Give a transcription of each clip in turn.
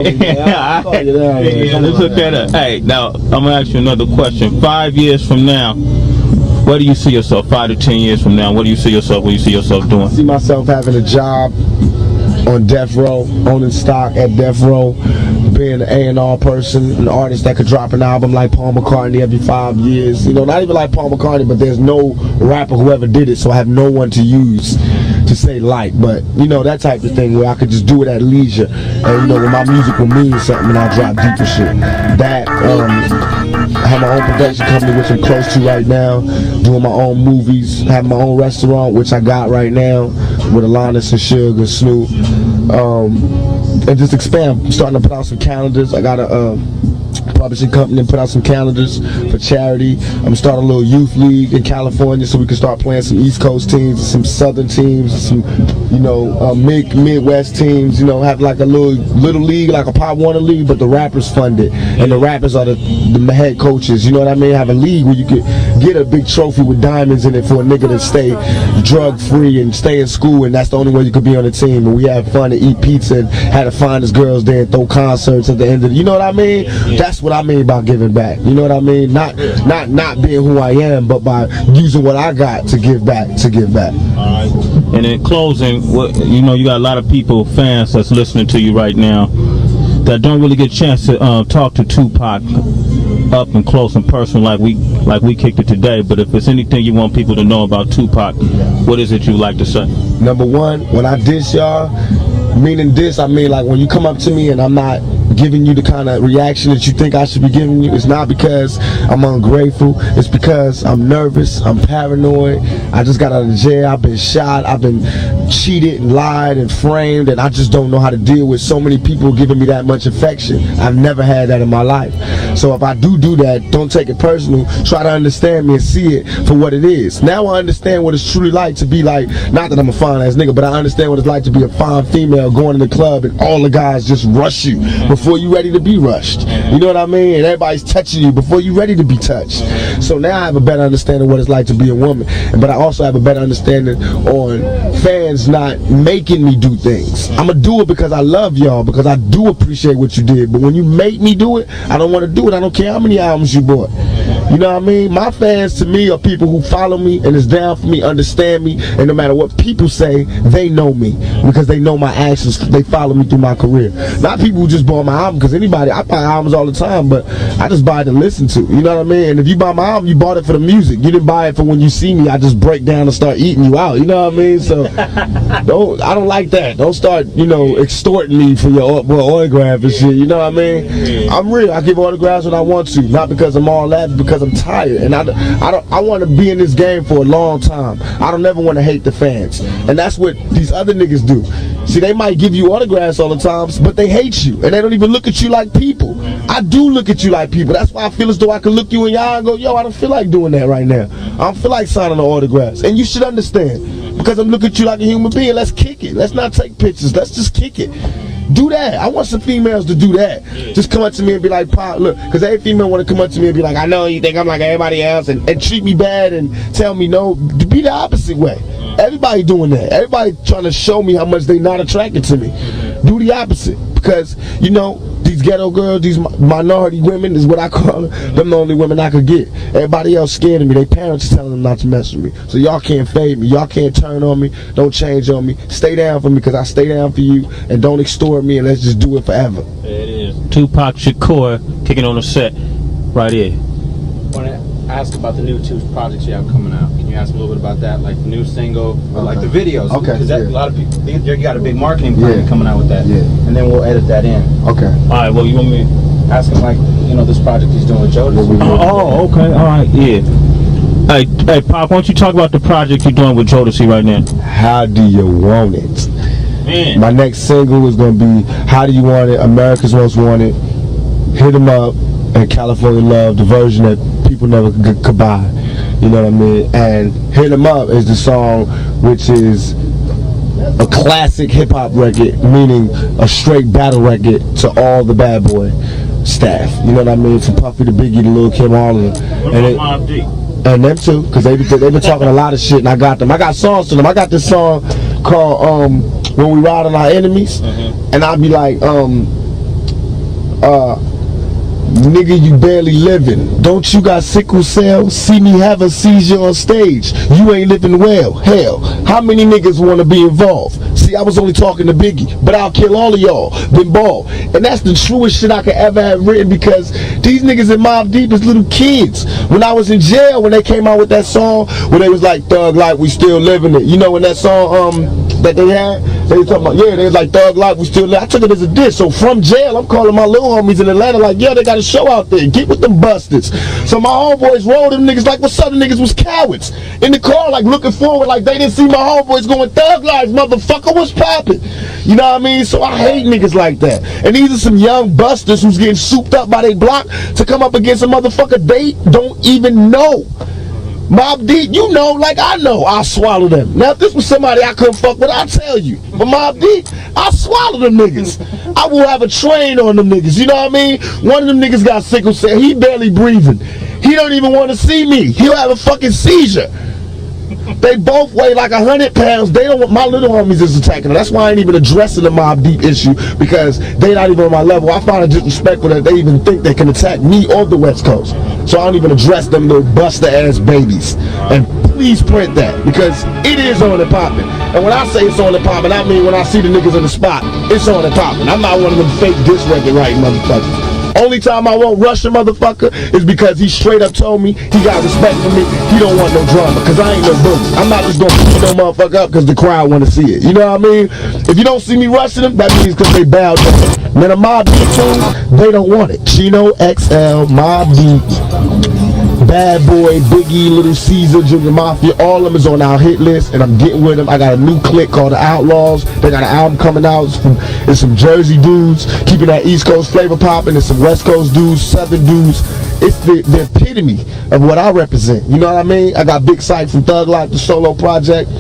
Yeah, let's look that up. Hey, now I'm gonna ask you another question. 5 years from now, where do you see yourself? 5 to 10 years from now, what do you see yourself? What do you see yourself doing? I see myself having a job on death row, owning stock at death row, being an A&R person, an artist that could drop an album like Paul McCartney every 5 years. You know, not even like Paul McCartney, but there's no rapper who ever did it, so I have no one to use to say like, but you know, that type of thing where I could just do it at leisure, and you know, when my music will mean something and I drop deeper shit. That, I have my own production company, which I'm close to right now, doing my own movies, have my own restaurant, which I got right now, with Alanis and Suge and Snoop, and just expand. I'm starting to put out some calendars. I got a publishing company and put out some calendars for charity. I'm starting a little youth league in California so we can start playing some East Coast teams and some Southern teams and some, you know, Midwest teams, you know, have like a little league, like a Pop Warner league, but the rappers fund it. And the rappers are the head coaches, you know what I mean? Have a league where you could get a big trophy with diamonds in it for a nigga to stay drug free and stay in school, and that's the only way you could be on the team. And we have fun and eat pizza and have the finest girls there and throw concerts at the end of the, you know what I mean? That's what I mean by giving back. You know what I mean? Not being who I am, but by using what I got to give back. Alright. And in closing, you know, you got a lot of people, fans that's listening to you right now that don't really get a chance to talk to Tupac up and close and personal like we kicked it today. But if there's anything you want people to know about Tupac, what is it you like to say? Number one, when I diss y'all, meaning this, I mean like when you come up to me and I'm not giving you the kind of reaction that you think I should be giving you, it's not because I'm ungrateful, it's because I'm nervous, I'm paranoid, I just got out of jail, I've been shot, I've been cheated and lied and framed, and I just don't know how to deal with so many people giving me that much affection. I've never had that in my life. So if I do that, don't take it personal, try to understand me and see it for what it is. Now I understand what it's truly like to be like, not that I'm a fine ass nigga, but I understand what it's like to be a fine female going in the club and all the guys just rush you before you ready to be rushed. You know what I mean? And everybody's touching you before you ready to be touched. So now I have a better understanding of what it's like to be a woman. But I also have a better understanding on fans not making me do things. I'm gonna do it because I love y'all, because I do appreciate what you did. But when you make me do it, I don't want to do it. I don't care how many albums you bought. You know what I mean? My fans to me are people who follow me and is down for me, understand me, and no matter what people say, they know me because they know my actions. They follow me through my career. Not people who just bought my album, because anybody, I buy albums all the time, but I just buy it to listen to. You know what I mean? And if you buy my album, you bought it for the music. You didn't buy it for when you see me, I just break down and start eating you out. You know what I mean? So I don't like that. Don't start, you know, extorting me for your autograph and shit. You know what I mean? I'm real. I give autographs when I want to, not because I'm all that, because I'm tired. And I want to be in this game for a long time. I don't ever want to hate the fans. And that's what these other niggas do. See, they might give you autographs all the time, but they hate you. And they don't even look at you like people. I do look at you like people. That's why I feel as though I can look you in your eye and go, yo, I don't feel like doing that right now. I don't feel like signing the autographs. And you should understand, because I'm looking at you like a human being. Let's kick it. Let's not take pictures. Let's just kick it. Do that. I want some females to do that. Just come up to me and be like, Pop, look, because every female want to come up to me and be like, I know you think I'm like everybody else, and treat me bad and tell me no. Be the opposite way. Everybody doing that. Everybody trying to show me how much they not attracted to me. Do the opposite, because you know these ghetto girls, these minority women is what I call them. Them the only women I could get. Everybody else scared of me. Their parents are telling them not to mess with me. So y'all can't fade me. Y'all can't turn on me. Don't change on me. Stay down for me, because I stay down for you, and don't extort me, and let's just do it forever. There it is. Tupac Shakur kicking on the set right here. I want to ask about the new two projects you have coming out. Can you ask a little bit about that, like the new single, or like the videos? Okay. Because a lot of people, you got a big marketing plan coming out with that. Yeah. And then we'll edit that in. Okay. All right. Well, you want me asking, like, you know, this project he's doing with Jodeci? Oh, okay. All right. Yeah. Hey, Pop, why don't you talk about the project you're doing with Jodeci right now? How do you want it? Man. My next single is going to be How Do You Want It? America's Most Wanted, Hit 'Em Up, and California Love, the version that people never could buy. You know what I mean? And Hit 'Em Up is the song which is a classic hip-hop record, meaning a straight battle record to all the Bad Boy staff. You know what I mean? From Puffy to Biggie to Lil' Kim, all of them. What about Mobb Deep? And them too, because they been talking a lot of shit, and I got them. I got songs to them. I got this song called When We Ride on Our Enemies, and I'll be like, Nigga, you barely living. Don't you got sickle cell? See me have a seizure on stage. You ain't living well. Hell, how many niggas wanna be involved? See, I was only talking to Biggie, but I'll kill all of y'all. Been ball. And that's the truest shit I could ever have written, because these niggas in Mobb Deep is little kids. When I was in jail, when they came out with that song where they was like, Thug Life, we still living it. You know, in that song that they had, they was talking about, yeah, they was like, Thug Life, we still live. I took it as a diss. So from jail, I'm calling my little homies in Atlanta like, yo, they got a show out there. Get with them bastards. So my homeboys rolled them niggas like what southern niggas was cowards. In the car, like looking forward, like they didn't see my homeboys going, Thug Life, motherfucker, what's poppin'? You know what I mean? So I hate niggas like that. And these are some young busters who's getting souped up by their block to come up against a motherfucker they don't even know. Mobb Deep, you know, like I know, I'll swallow them. Now, if this was somebody I couldn't fuck with, I'll tell you. But Mobb Deep, I'll swallow them niggas. I will have a train on them niggas, you know what I mean? One of them niggas got sickle cell, he barely breathing. He don't even want to see me. He'll have a fucking seizure. They both weigh like 100 pounds. They don't want, my little homies is attacking them. That's why I ain't even addressing the Mobb Deep issue, because they not even on my level. I find it disrespectful that they even think they can attack me or the West Coast. So I don't even address them little buster ass babies. And please print that, because it is on and popping. And when I say it's on and popping, I mean when I see the niggas in the spot, it's on and popping. I'm not one of them fake diss record writing motherfuckers. Only time I won't rush a motherfucker is because he straight up told me he got respect for me. He don't want no drama, because I ain't no bully. I'm not just gonna beat no motherfucker up because the crowd want to see it. You know what I mean? If you don't see me rushing them, that means because they bowed down. When a Mobb Deep tune, they don't want it. Chino XL, Mobb Deep, Bad Boy, Biggie, Little Caesar, Junior Mafia, all of them is on our hit list, and I'm getting with them. I got a new clique called the Outlaws. They got an album coming out. It's some Jersey dudes keeping that East Coast flavor popping. It's some West Coast dudes, Southern dudes. It's the epitome of what I represent. You know what I mean? I got Big Sight from Thug Life, the solo project.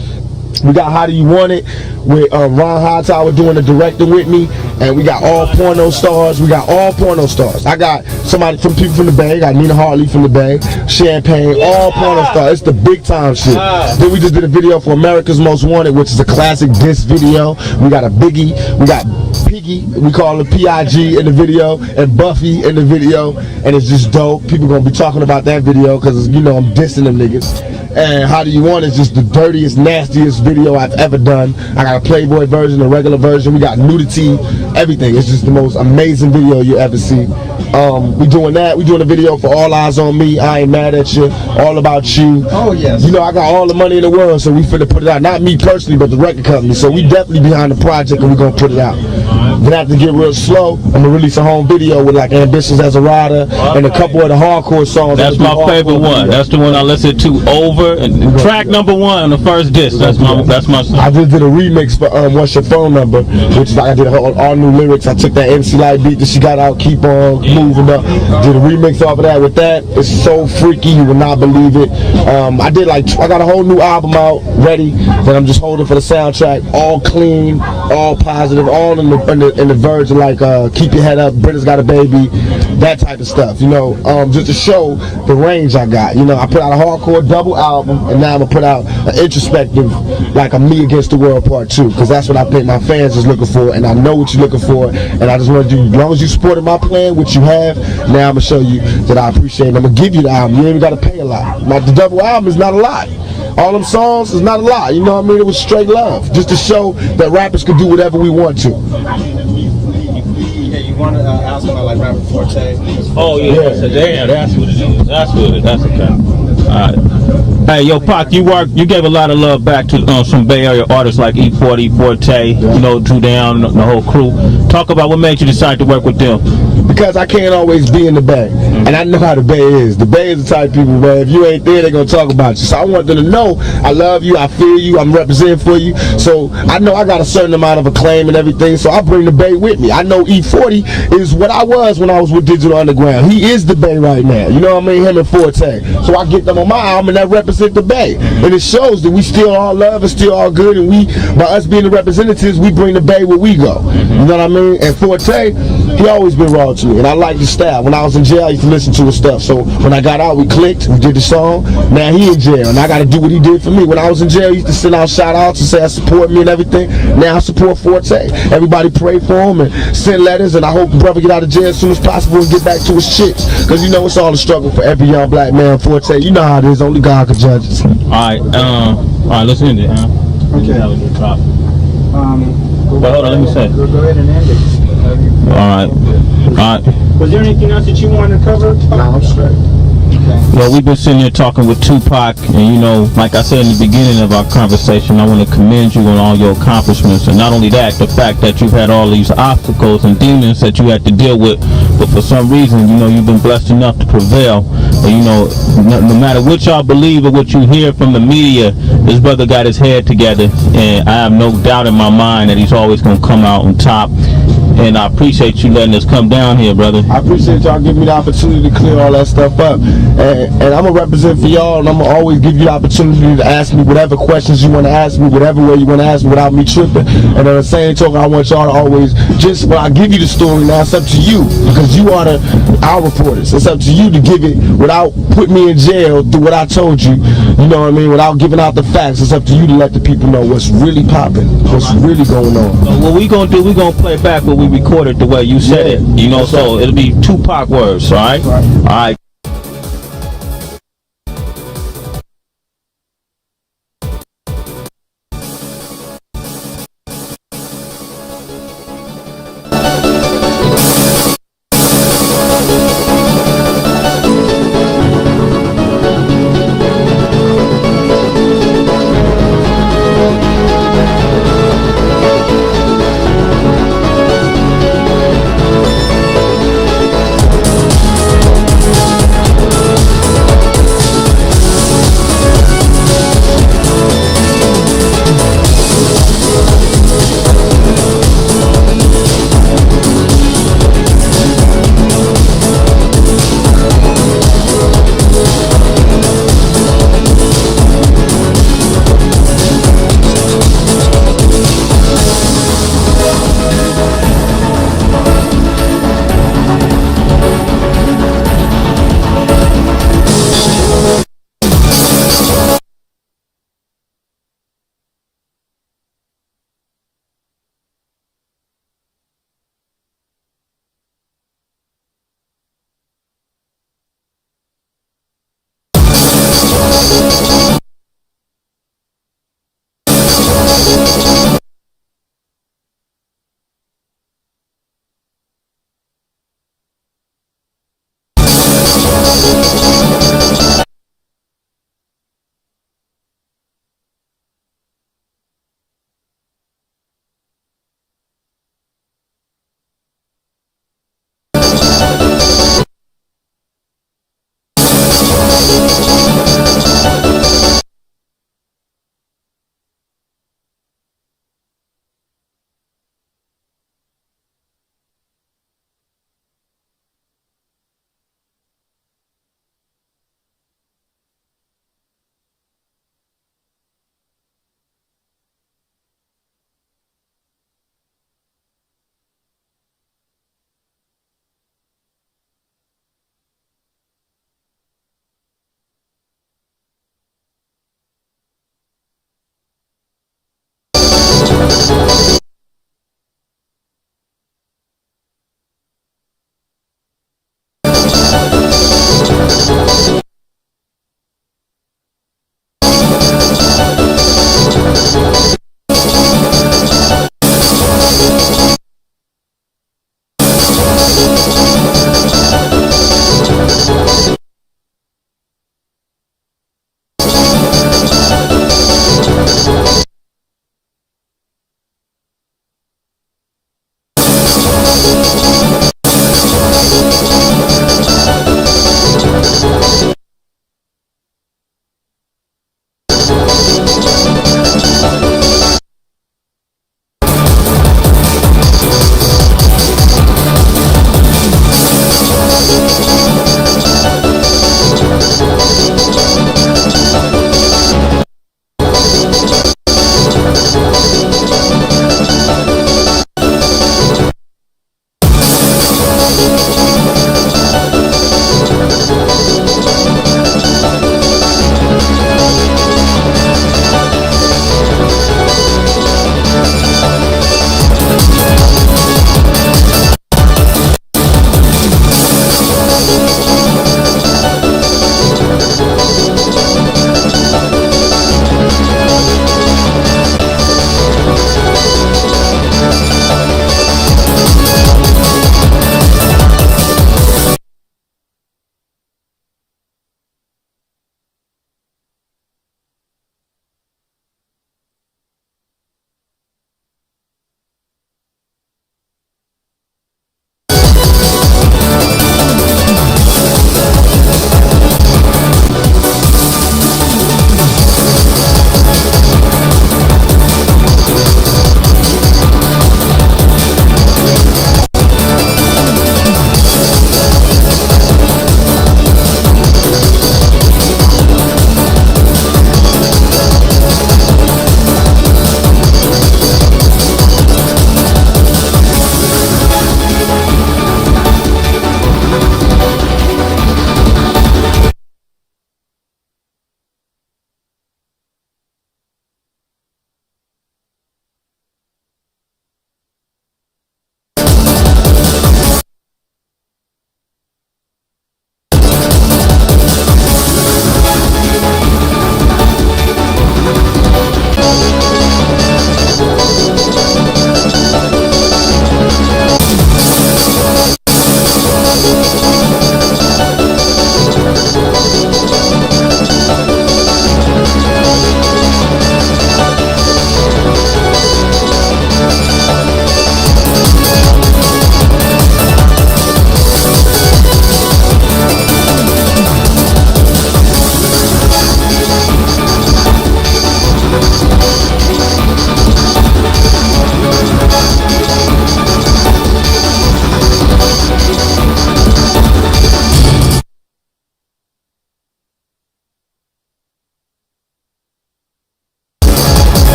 We got How Do You Want It with Ron Hightower doing the directing with me, and we got all porno stars. We got all porno stars. I got somebody from people from the Bay. I got Nina Hartley from the Bay, Champagne, all porno stars. It's the big time shit. Then we just did a video for America's Most Wanted, which is a classic diss video. We got a Biggie, we got Piggy, we call her P.I.G. in the video, and Buffy in the video, and it's just dope. People gonna be talking about that video because, you know, I'm dissing them niggas. And How Do You Want It is just the dirtiest, nastiest video I've ever done. I got a Playboy version, a regular version. We got nudity, everything. It's just the most amazing video you ever see. We doing that. We doing a video for All Eyes on Me. I Ain't Mad at You. All About You. Oh yes. You know, I got all the money in the world, so we finna put it out. Not me personally, but the record company. So we definitely behind the project, and we gonna put it out. Then after get real slow, I'm gonna release a home video with like Ambitions as a Rider and a couple of the hardcore songs. That's my favorite one. That's the one I listen to over. And track number one, the first disc. That's my song. I just did a remix for What's Your Phone Number, which is like I did all new lyrics. I took that MC Light beat that she got out, Keep On Moving Up. Did a remix off of that with that. It's so freaky, you will not believe it. I got a whole new album out ready that I'm just holding for the soundtrack. All clean, all positive, all in the verge of like Keep Your Head Up, Britta's Got a Baby, that type of stuff. You know, just to show the range I got. You know, I put out a hardcore double album, and now I'm gonna put out an introspective, like a Me Against the World Part 2, because that's what I think my fans is looking for, and I know what you're looking for, and I just want to do, as long as you supported my plan, which you have, now I'm gonna show you that I appreciate it. I'm gonna give you the album. You ain't even gotta pay a lot. The double album is not a lot. All them songs is not a lot. You know what I mean? It was straight love, just to show that rappers can do whatever we want to. Yeah, you want to ask about like Rapper Forte? Oh yeah. Damn, that's what it is. That's good. That's okay. All right. Hey, yo, Pac, you gave a lot of love back to some Bay Area artists like E40, Forte, you know, Drew Down, the whole crew. Talk about what made you decide to work with them. Because I can't always be in the Bay, and I know how the Bay is. The Bay is the type of people, man, if you ain't there, they're going to talk about you. So I want them to know I love you, I feel you, I'm representing for you. So I know I got a certain amount of acclaim and everything, so I bring the Bay with me. I know E40 is what I was when I was with Digital Underground. He is the Bay right now, you know what I mean, him and Forte. So I get them on my album, and that represent the Bay. And it shows that we still all love and still all good, and we, by us being the representatives, we bring the Bay where we go. You know what I mean? And Forte, he always been raw to me, and I like his style. When I was in jail, I used to listen to his stuff. So when I got out, we clicked, we did the song. Now he in jail, and I got to do what he did for me. When I was in jail, he used to send out shout outs and say I support me and everything. Now I support Forte. Everybody pray for him and send letters, and I hope brother get out of jail as soon as possible and get back to his chicks. Because you know it's all a struggle for every young black man. Forte, you know how it is. Only God can judge us. Alright, let's end it, huh? Okay. But hold on, let me say. Go ahead and end it. Alright. Was there anything else that you wanted to cover? Nah, I'm straight. Well, we've been sitting here talking with Tupac, and you know, like I said in the beginning of our conversation, I want to commend you on all your accomplishments, and not only that, the fact that you've had all these obstacles and demons that you had to deal with, but for some reason, you know, you've been blessed enough to prevail. And you know, no matter what y'all believe or what you hear from the media, this brother got his head together, and I have no doubt in my mind that he's always going to come out on top. And I appreciate you letting us come down here, brother. I appreciate y'all giving me the opportunity to clear all that stuff up. And I'm going to represent for y'all, and I'm going to always give you the opportunity to ask me whatever questions you want to ask me, whatever way you want to ask me without me tripping. And on the same token, I want y'all to always, just when I give you the story now, it's up to you, because you are our reporters. It's up to you to give it without putting me in jail through what I told you, you know what I mean, without giving out the facts. It's up to you to let the people know what's really popping, what's really going on. So what we going to do, we're going to play back what we recorded the way you said it, you know, so it'll be Tupac words, all right? All right.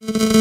Yeah,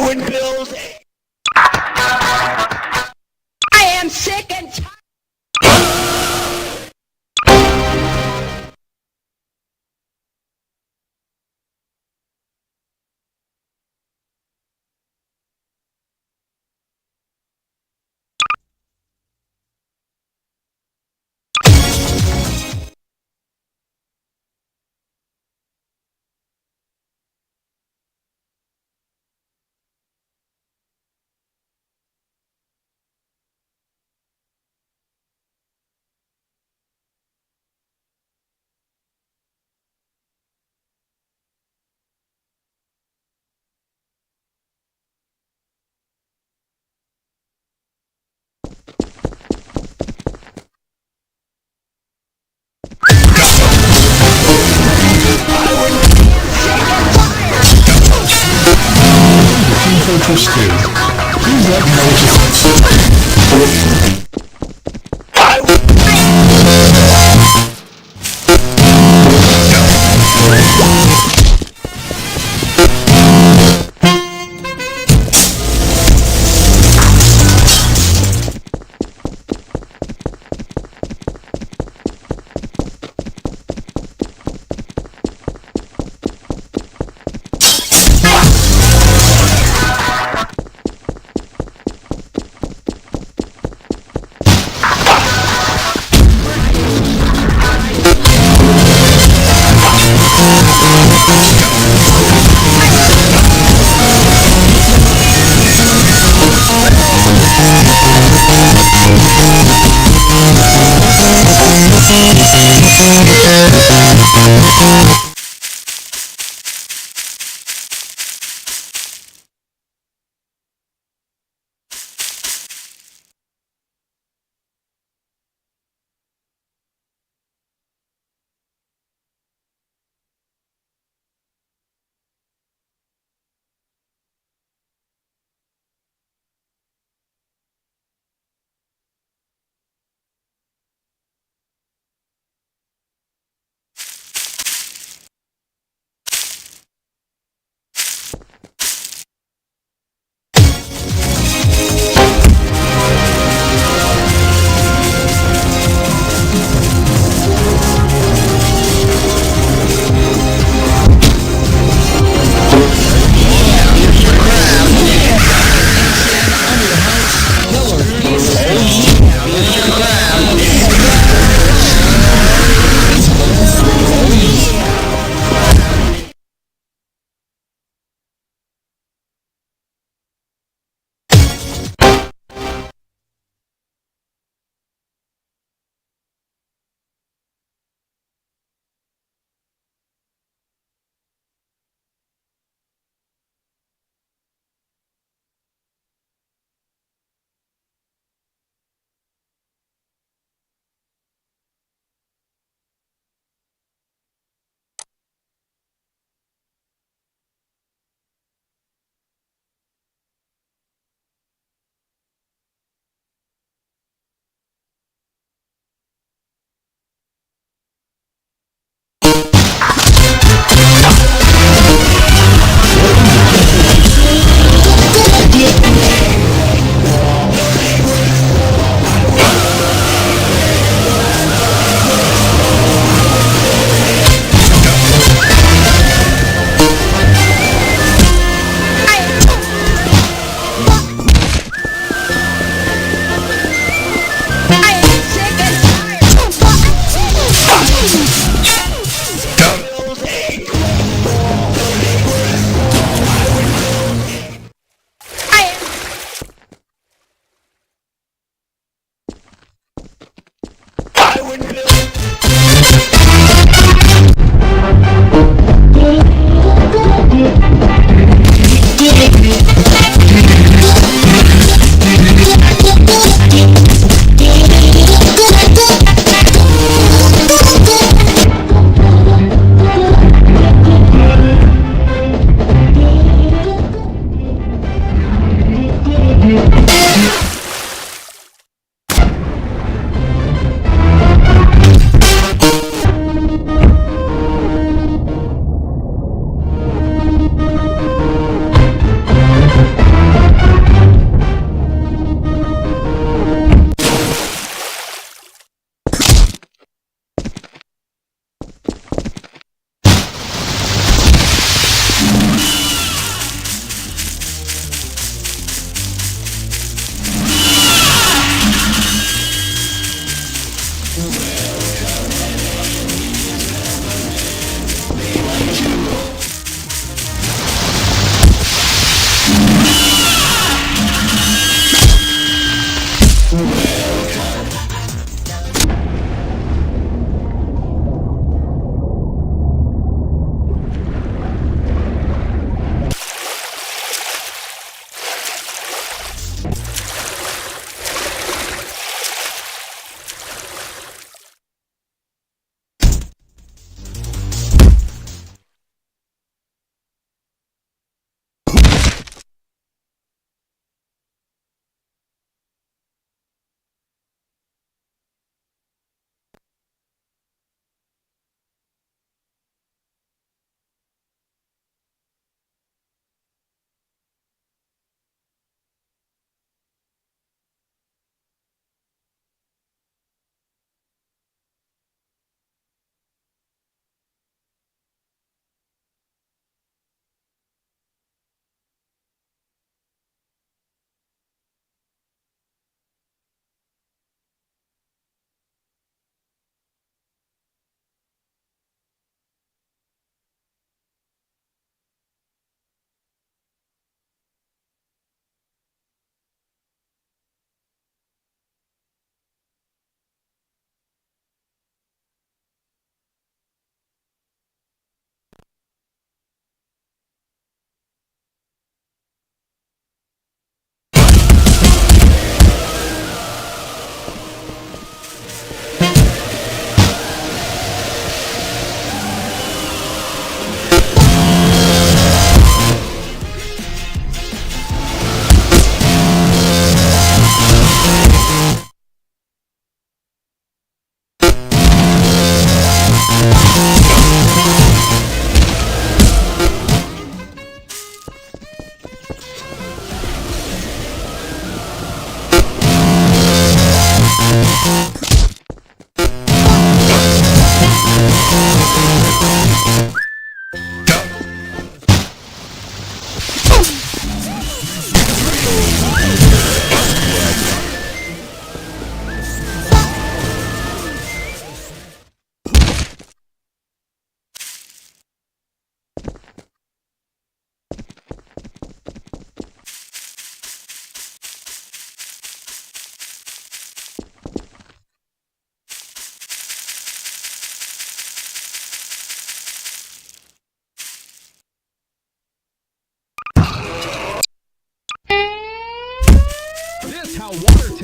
would build a... I am sick and tired. Interesting. Please let me know what you think.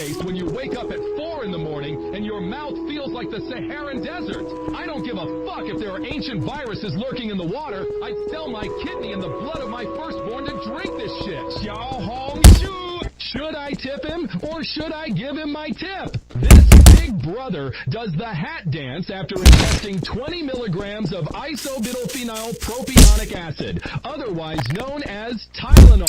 taste when you wake up at 4 in the morning and your mouth feels like the Saharan desert. I don't give a fuck if there are ancient viruses lurking in the water. I'd sell my kidney and the blood of my firstborn to drink this shit. Xiao Hong Shu. Should I tip him or should I give him my tip? This big brother does the hat dance after ingesting 20 milligrams of isobutylphenyl propionic acid, otherwise known as Tylenol.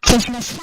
Christmas.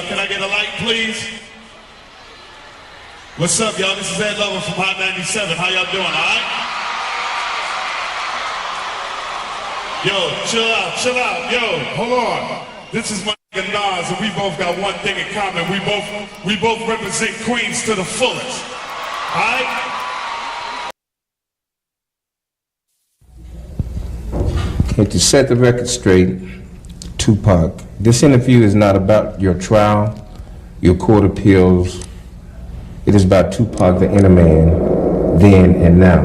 Can I get a light, please? What's up, y'all? This is Ed Lover from Hot 97. How y'all doing, all right? Yo, chill out. Yo, hold on. This is my nigga Nas, and we both got one thing in common. We both represent Queens to the fullest. All right? Okay, to set the record straight, Tupac, this interview is not about your trial, your court appeals. It is about Tupac, the inner man, then and now.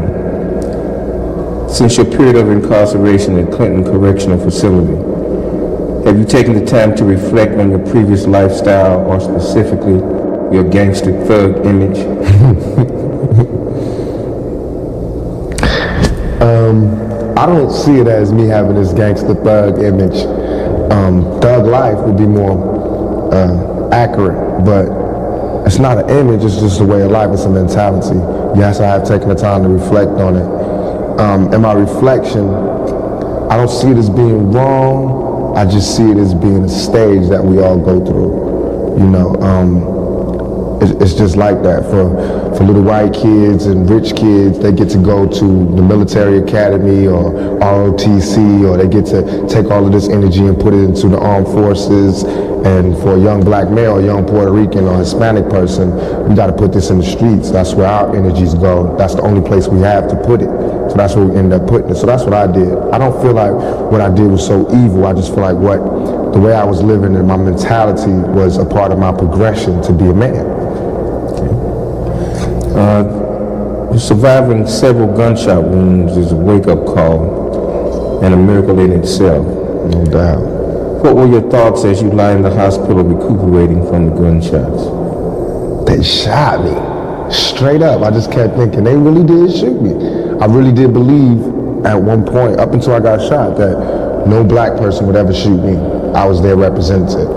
Since your period of incarceration at Clinton Correctional Facility, have you taken the time to reflect on your previous lifestyle, or specifically your gangster thug image? I don't see it as me having this gangster thug image. Thug life would be more accurate, but it's not an image, it's just a way of life, it's a mentality. Yes, I have taken the time to reflect on it. In my reflection, I don't see it as being wrong, I just see it as being a stage that we all go through. You know, it's just like that. For little white kids and rich kids, they get to go to the military academy or ROTC, or they get to take all of this energy and put it into the armed forces. And for a young black male, a young Puerto Rican or Hispanic person, we got to put this in the streets. That's where our energies go. That's the only place we have to put it. So that's where we end up putting it. So that's what I did. I don't feel like what I did was so evil. I just feel like the way I was living and my mentality was a part of my progression to be a man. Surviving several gunshot wounds is a wake-up call and a miracle in itself. No doubt. What were your thoughts as you lie in the hospital recuperating from the gunshots? They shot me. Straight up. I just kept thinking, they really did shoot me. I really did believe at one point, up until I got shot, that no black person would ever shoot me. I was their representative.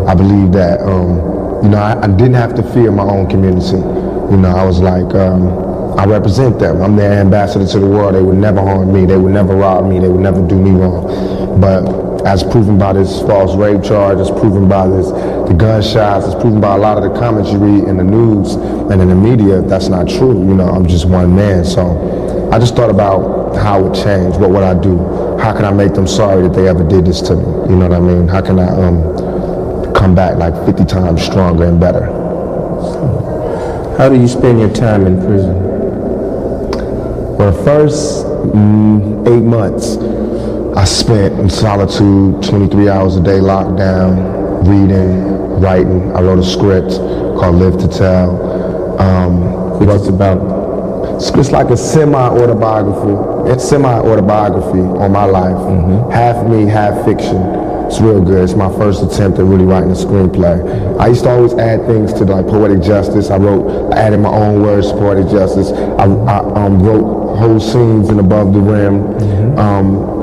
I believed that, I didn't have to fear my own community. I was like, I represent them. I'm their ambassador to the world. They would never harm me. They would never rob me. They would never do me wrong. But as proven by this false rape charge, as proven by the gunshots, as proven by a lot of the comments you read in the news and in the media, that's not true. I'm just one man. So I just thought about how it would change. What would I do? How can I make them sorry that they ever did this to me? You know what I mean? How can I come back like 50 times stronger and better? How do you spend your time in prison? For the first 8 months, I spent in solitude, 23 hours a day locked down, reading, writing. I wrote a script called Live to Tell. Which is about? It's like a semi-autobiography. It's semi-autobiography on my life. Mm-hmm. Half me, half fiction. It's real good. It's my first attempt at really writing a screenplay. I used to always add things to like poetic justice. I added my own words to poetic justice. I wrote whole scenes in Above the Rim. Mm-hmm.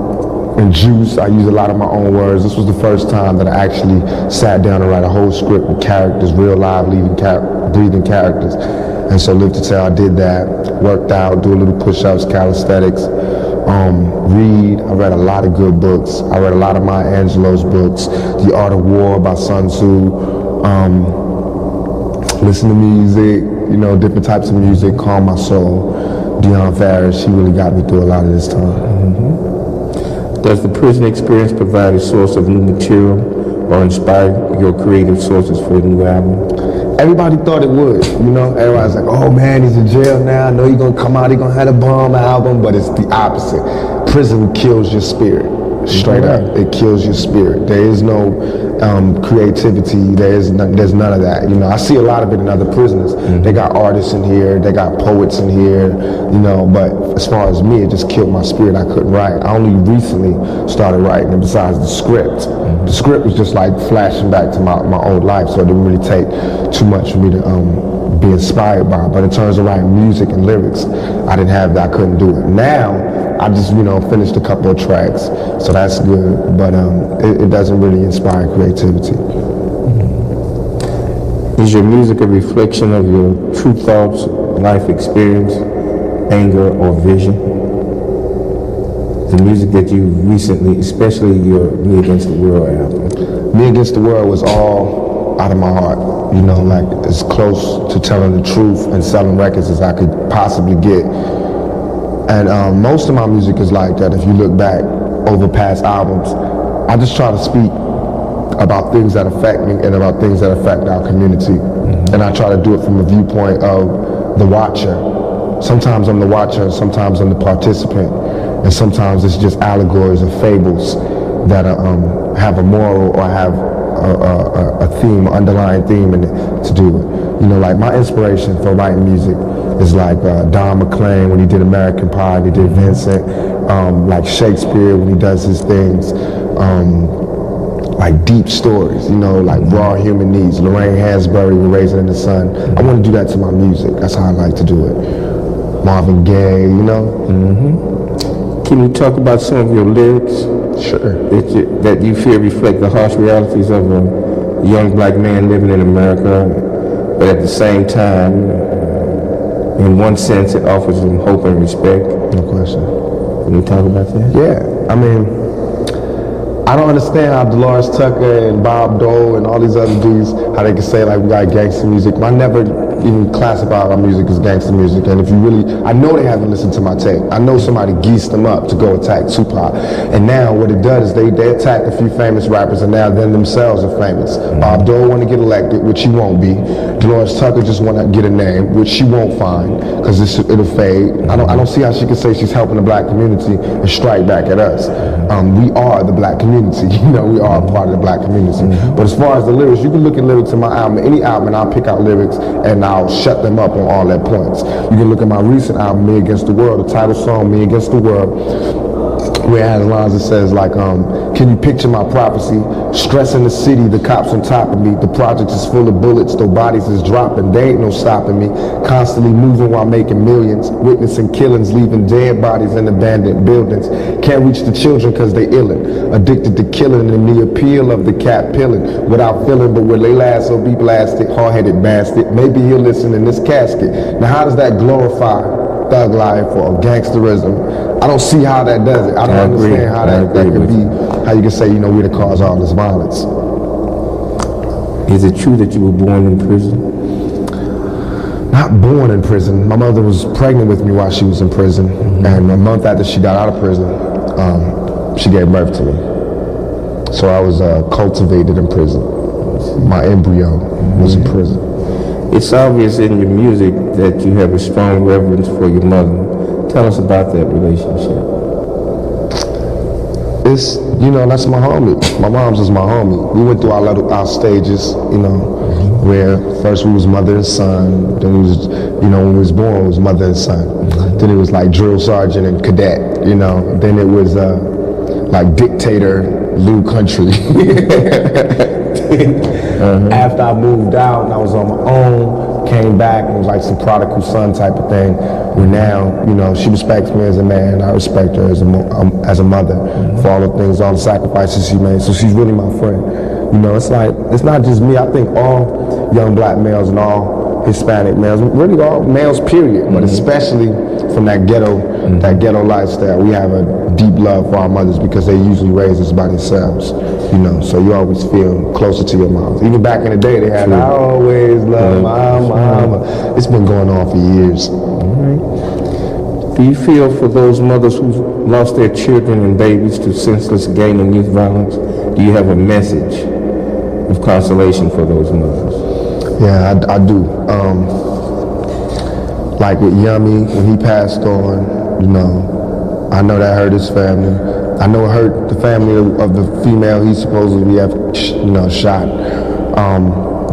In Juice, I used a lot of my own words. This was the first time that I actually sat down and write a whole script with characters, real live, breathing characters. And so Live to Tell, I did that, worked out, do a little push-ups, calisthenics. Read. I read a lot of good books. I read a lot of Maya Angelou's books. The Art of War by Sun Tzu. Listen to music, different types of music, calm my soul. Dionne Farris, she really got me through a lot of this time. Mm-hmm. Does the prison experience provide a source of new material or inspire your creative sources for a new album? Everybody thought it would, Everybody's like, oh man, he's in jail now. I know he's gonna come out, he's gonna have a bomb album, but it's the opposite. Prison kills your spirit, straight up. It kills your spirit. There is no creativity. There's none of that. I see a lot of it in other prisoners. Mm-hmm. They got artists in here, they got poets in here, but as far as me, it just killed my spirit. I couldn't write. I only recently started writing, and besides the script. Mm-hmm. The script was just like flashing back to my old life, so it didn't really take too much for me to be inspired by. But in terms of writing music and lyrics, I didn't have that. I couldn't do it. Now, I just, finished a couple of tracks, so that's good, but it doesn't really inspire creativity. Is your music a reflection of your true thoughts, life experience, anger, or vision? The music that you recently, especially your Me Against the World album. Me Against the World was all out of my heart. you know, like as close to telling the truth and selling records as I could possibly get. And most of my music is like that. If you look back over past albums, I just try to speak about things that affect me and about things that affect our community. And I try to do it from the viewpoint of the watcher. Sometimes I'm the watcher, and sometimes I'm the participant, and sometimes it's just allegories or fables that have a moral or have a theme, underlying theme in it to do it. You know, like my inspiration for writing music is like Don McLean when he did American Pie, and he did Vincent, like Shakespeare when he does his things, like deep stories, you know, like raw human needs. Lorraine Hansberry with Raisin in the Sun. I want to do that to my music. That's how I like to do it. Marvin Gaye, you know. Can you talk about some of your lyrics? Sure. That you feel reflect the harsh realities of a young black man living in America, but at the same time, in one sense, it offers them hope and respect? No question. Can you talk about that? Yeah, I mean, I don't understand how Dolores Tucker and Bob Dole and all these other dudes, how they can say like we got gangster music. I never even classified our music as gangster music. And if you really, I know they haven't listened to my tape. I know somebody geesed them up to go attack Tupac. And now what it does is they attack a few famous rappers, and now them themselves are famous. Bob Dole want to get elected, which he won't be. Dolores Tucker just want to get a name, which she won't find, because it'll fade. I don't see how she can say she's helping the black community and strike back at us. We are the black community. You know, we are a part of the black community. But as far as the lyrics, you can look at lyrics in my album, any album, and I'll pick out lyrics and I'll shut them up on all their points. You can look at my recent album, Me Against the World, the title song, Me Against the World, where it has lines that says like, can you picture my prophecy? Stressing the city, the cops on top of me. The project is full of bullets, though bodies is dropping. They ain't no stopping me. Constantly moving while making millions. Witnessing killings, leaving dead bodies in abandoned buildings. Can't reach the children cause they illin'. Addicted to killing and the appeal of the cat pilling. Without feeling, but will they last or be blasted? Hard-headed bastard. Maybe he'll listen in this casket. Now how does that glorify thug life or gangsterism? I don't see how that does it. I don't understand how that could be, how you can say, you know, we're the cause of all this violence. Is it true that you were born in prison? Not born in prison. My mother was pregnant with me while she was in prison, and a month after she got out of prison, she gave birth to me. So I was cultivated in prison. My embryo was in prison. It's obvious in your music that you have a strong reverence for your mother. Tell us about that relationship. It's, you know, that's my homie. My mom's is my homie. We went through our stages, you know, where first we was mother and son, then we was, you know, when we was born, it was mother and son. Then it was like drill sergeant and cadet, you know. Then it was like dictator, Lou Country. After I moved out and I was on my own, came back and it was like some prodigal son type of thing. Where now, you know, she respects me as a man, I respect her as a mother for all the things, all the sacrifices she made. So she's really my friend. You know, it's like, it's not just me. I think all young black males and all Hispanic males, really all males period, but especially from that ghetto lifestyle, we have a deep love for our mothers because they usually raise us by themselves, you know, so you always feel closer to your moms. Even back in the day, they had, I always love my mama. It's been going on for years. Do you feel for those mothers who've lost their children and babies to senseless gang and youth violence? Do you have a message of consolation for those mothers? Yeah, I do. Like with Yummy, when he passed on, you know, I know that hurt his family. I know it hurt the family of the female he supposedly have, you know, shot.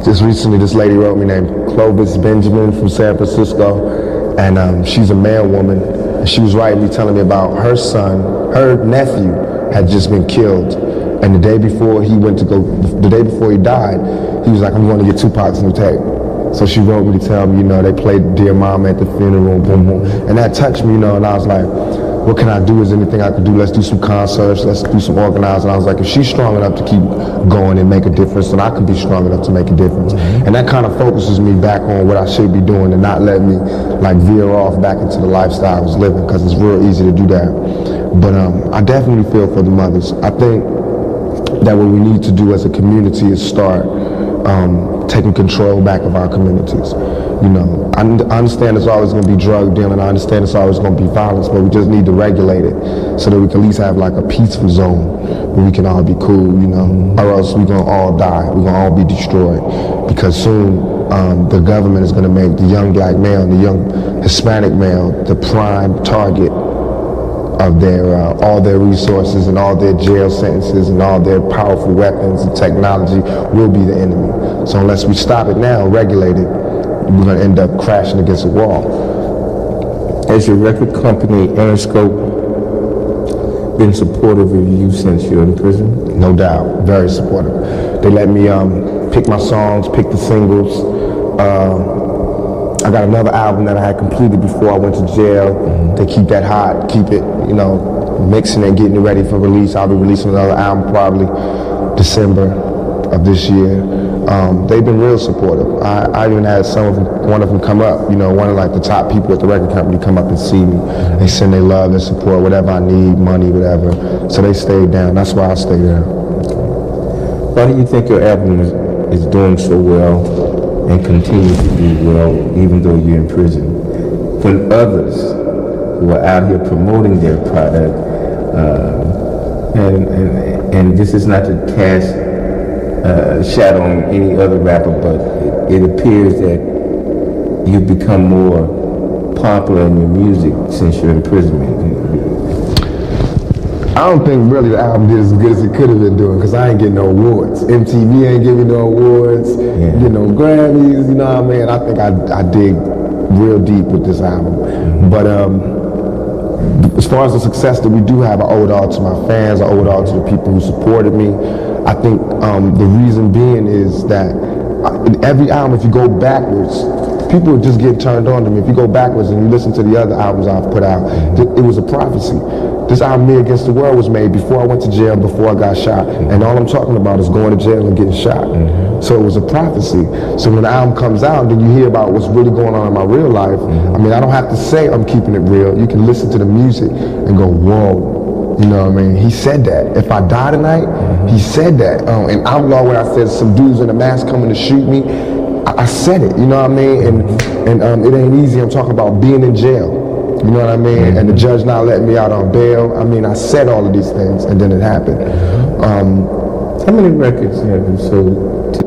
Just recently, this lady wrote me named Clovis Benjamin from San Francisco, and she's a male woman. And she was writing me, telling me about her son, her nephew had just been killed. And the day before he died, he was like, I'm going to get Tupac's new tape. So she wrote me to tell me, you know, they played Dear Mama at the funeral, boom, boom. And that touched me, you know, and I was like, what can I do? Is there anything I can do? Let's do some concerts, let's do some organizing. And I was like, if she's strong enough to keep going and make a difference, then I can be strong enough to make a difference. And that kind of focuses me back on what I should be doing and not let me like veer off back into the lifestyle I was living, because it's real easy to do that. But I definitely feel for the mothers. I think that what we need to do as a community is start taking control back of our communities. You know, I understand there's always going to be drug dealing. I understand there's always going to be violence, but we just need to regulate it so that we can at least have like a peaceful zone where we can all be cool, you know, or else we're going to all die. We're going to all be destroyed because soon the government is going to make the young black male and the young Hispanic male the prime target of their all their resources and all their jail sentences and all their powerful weapons and technology will be the enemy. So unless we stop it now, regulate it, we're going to end up crashing against a wall. Has your record company, Interscope, been supportive of you since you're in prison? No doubt, very supportive. They let me pick my songs, pick the singles. I got another album that I had completed before I went to jail. They keep that hot, keep it, you know, mixing and getting it ready for release. I'll be releasing another album probably December of this year. They've been real supportive. I even had one of them come up, you know, one of like the top people at the record company come up and see me. They send their love and support, whatever I need, money, whatever. So they stayed down. That's why I stayed down. Why do you think your album is doing so well and continues to do well even though you're in prison? When others who are out here promoting their product, and this is not to cast shadow on any other rapper, but it appears that you've become more popular in your music since your imprisonment. I don't think really the album did as good as it could have been doing because I ain't getting no awards. MTV ain't giving no awards, you know, Grammys, you know what I mean? I think I dig real deep with this album. But as far as the success that we do have, I owe it all to my fans, I owe it all to the people who supported me. I think the reason being is that in every album, if you go backwards, people just get turned on to me. If you go backwards and you listen to the other albums I've put out, it was a prophecy. This album, Me Against the World, was made before I went to jail, before I got shot. And all I'm talking about is going to jail and getting shot. So it was a prophecy. So when the album comes out, then you hear about what's really going on in my real life. I mean, I don't have to say I'm keeping it real. You can listen to the music and go, whoa. You know what I mean? He said that. If I die tonight, he said that. In Outlaw, where I said some dudes in a mask coming to shoot me, I said it, you know what I mean? And it ain't easy. I'm talking about being in jail. You know what I mean? And the judge not letting me out on bail. I mean, I said all of these things, and then it happened. How many records have you sold?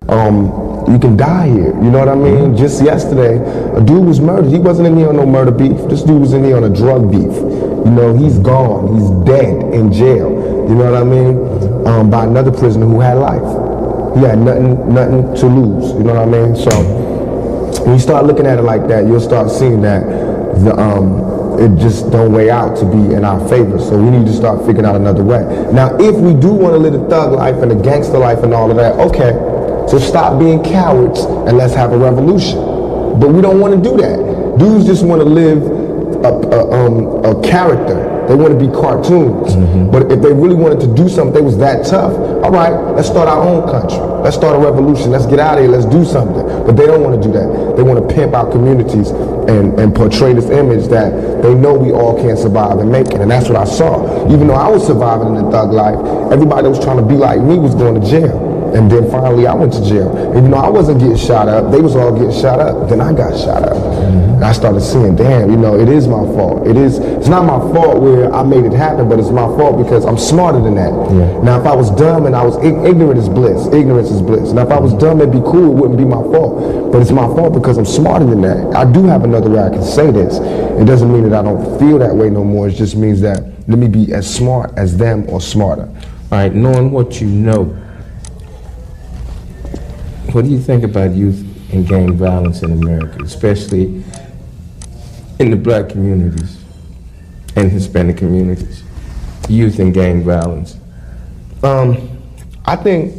You can die here, you know what I mean? Just yesterday, a dude was murdered. He wasn't in here on no murder beef. This dude was in here on a drug beef. You know, he's gone, he's dead in jail, you know what I mean? By another prisoner who had life. He had nothing to lose, you know what I mean? So, when you start looking at it like that, you'll start seeing that it just don't weigh out to be in our favor. So we need to start figuring out another way. Now, if we do want to live a thug life and a gangster life and all of that, okay. So stop being cowards and let's have a revolution. But we don't want to do that. Dudes just want to live a character. They want to be cartoons. But if they really wanted to do something, they was that tough. All right, let's start our own country. Let's start a revolution. Let's get out of here. Let's do something. But they don't want to do that. They want to pimp our communities and portray this image that they know we all can't survive and make it. And that's what I saw. Even though I was surviving in the thug life, everybody that was trying to be like me was going to jail. And then finally I went to jail. Even though I wasn't getting shot up, they was all getting shot up. Then I got shot up. And I started seeing, damn, you know, it is my fault. It's not my fault where I made it happen, but it's my fault because I'm smarter than that. Now if I was dumb and I was ignorant is bliss. Ignorance is bliss. Now if I was dumb, it'd be cool, it wouldn't be my fault. But it's my fault because I'm smarter than that. I do have another way I can say this. It doesn't mean that I don't feel that way no more. It just means that let me be as smart as them or smarter. All right, knowing what you know, what do you think about youth and gang violence in America, especially in the black communities and Hispanic communities? Youth and gang violence. I think,